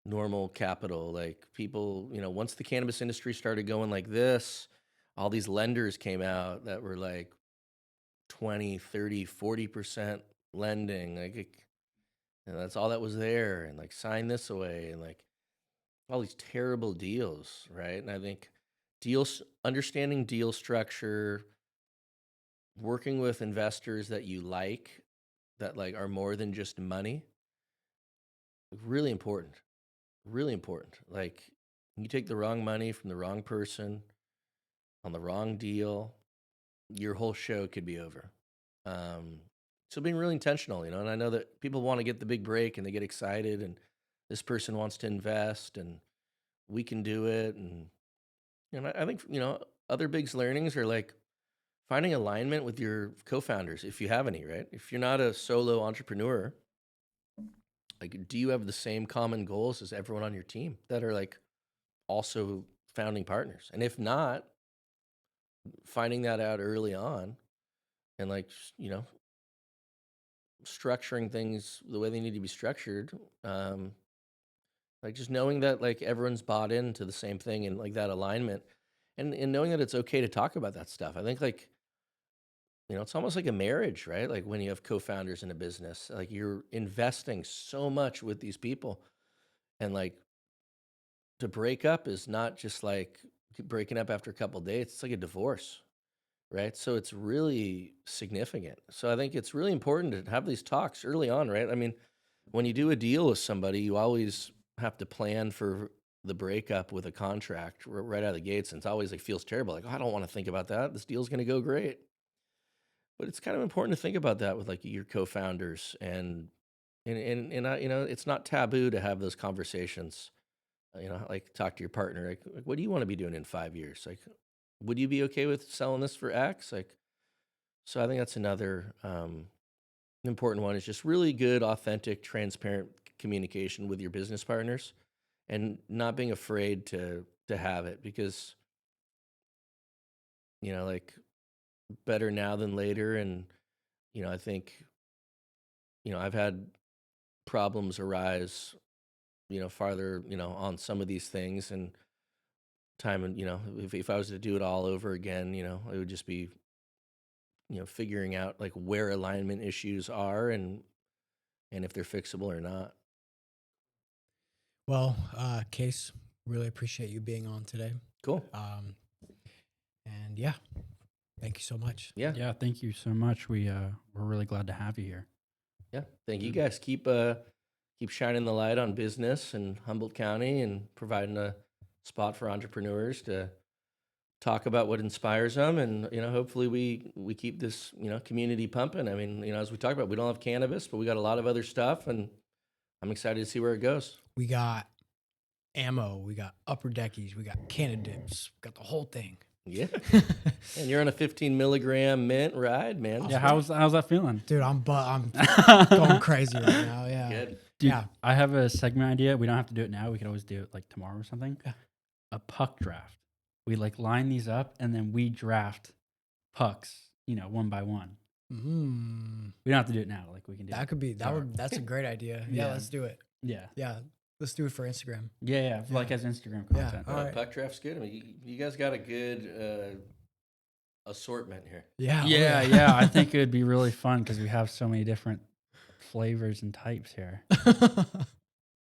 Speaker 1: normal capital. Like people, you know, once the cannabis industry started going like this, all these lenders came out that were like 20, 30, 40% lending. Like and that's all that was there. And like sign this away and like all these terrible deals, right? And I think understanding deal structure, working with investors that like are more than just money, really important. Really important. Like you take the wrong money from the wrong person on the wrong deal, your whole show could be over. Um, so being really intentional, you know, and I know that people want to get the big break and they get excited and this person wants to invest and we can do it. And, you know, I think, you know, other big learnings are like finding alignment with your co-founders, if you have any, right? If you're not a solo entrepreneur, like, do you have the same common goals as everyone on your team that are like also founding partners? And if not, finding that out early on and like, you know, structuring things the way they need to be structured. Like just knowing that like everyone's bought into the same thing and like that alignment and knowing that it's okay to talk about that stuff. I think like, you know, it's almost like a marriage, right? Like when you have co-founders in a business, like you're investing so much with these people and like to break up is not just like breaking up after a couple dates. It's like a divorce, right? So it's really significant. So I think it's really important to have these talks early on, right? I mean, when you do a deal with somebody, you always have to plan for the breakup with a contract right out of the gates. And it's always like feels terrible. Like, oh, I don't want to think about that. This deal's going to go great. But it's kind of important to think about that with like your co-founders and I, you know, it's not taboo to have those conversations. You know, like talk to your partner. Like, what do you want to be doing in 5 years? Like, would you be okay with selling this for X? Like, so I think that's another important one is just really good, authentic, transparent communication with your business partners and not being afraid to have it because, you know, like better now than later. And, you know, I think, you know, I've had problems arise, you know, farther, you know, on some of these things and time and, you know, if I was to do it all over again, you know, it would just be, you know, figuring out like where alignment issues are and if they're fixable or not.
Speaker 2: Well, Case, really appreciate you being on today.
Speaker 1: Cool.
Speaker 2: And yeah, thank you so much.
Speaker 1: Yeah.
Speaker 3: Yeah, thank you so much. We're really glad to have you here.
Speaker 1: Yeah. Thank you
Speaker 4: Yeah.
Speaker 1: guys. keep shining the light on business in Humboldt County and providing a spot for entrepreneurs to talk about what inspires them. And, hopefully we keep this, community pumping. I mean, as we talked about, we don't have cannabis, but we got a lot of other stuff, and I'm excited to see where it goes.
Speaker 2: We got ammo, we got upper deckies, we got Cannadips, we got the whole thing.
Speaker 1: Yeah. And you're on a 15 milligram mint ride, man.
Speaker 3: Yeah, how's that feeling?
Speaker 2: Dude, I'm going crazy right now. Yeah.
Speaker 1: Good.
Speaker 3: Dude,
Speaker 2: Yeah.
Speaker 3: I have a segment idea. We don't have to do it now. We can always do it like tomorrow or something.
Speaker 2: Yeah.
Speaker 3: A puck draft. We like line these up and then we draft pucks, one by one.
Speaker 2: Mm,
Speaker 3: We don't have to do it now. Like we can do
Speaker 2: that
Speaker 3: it.
Speaker 2: could be that's a great idea. Yeah,
Speaker 3: Yeah.
Speaker 2: let's do it.
Speaker 3: Yeah.
Speaker 2: Yeah. Let's do it for Instagram.
Speaker 3: Yeah.
Speaker 2: Yeah.
Speaker 3: Like as Instagram
Speaker 2: Yeah.
Speaker 3: content.
Speaker 2: All right.
Speaker 1: Puck draft's good. I mean, you guys got a good assortment here.
Speaker 2: Yeah.
Speaker 3: Yeah. I think it would be really fun because we have so many different flavors and types here.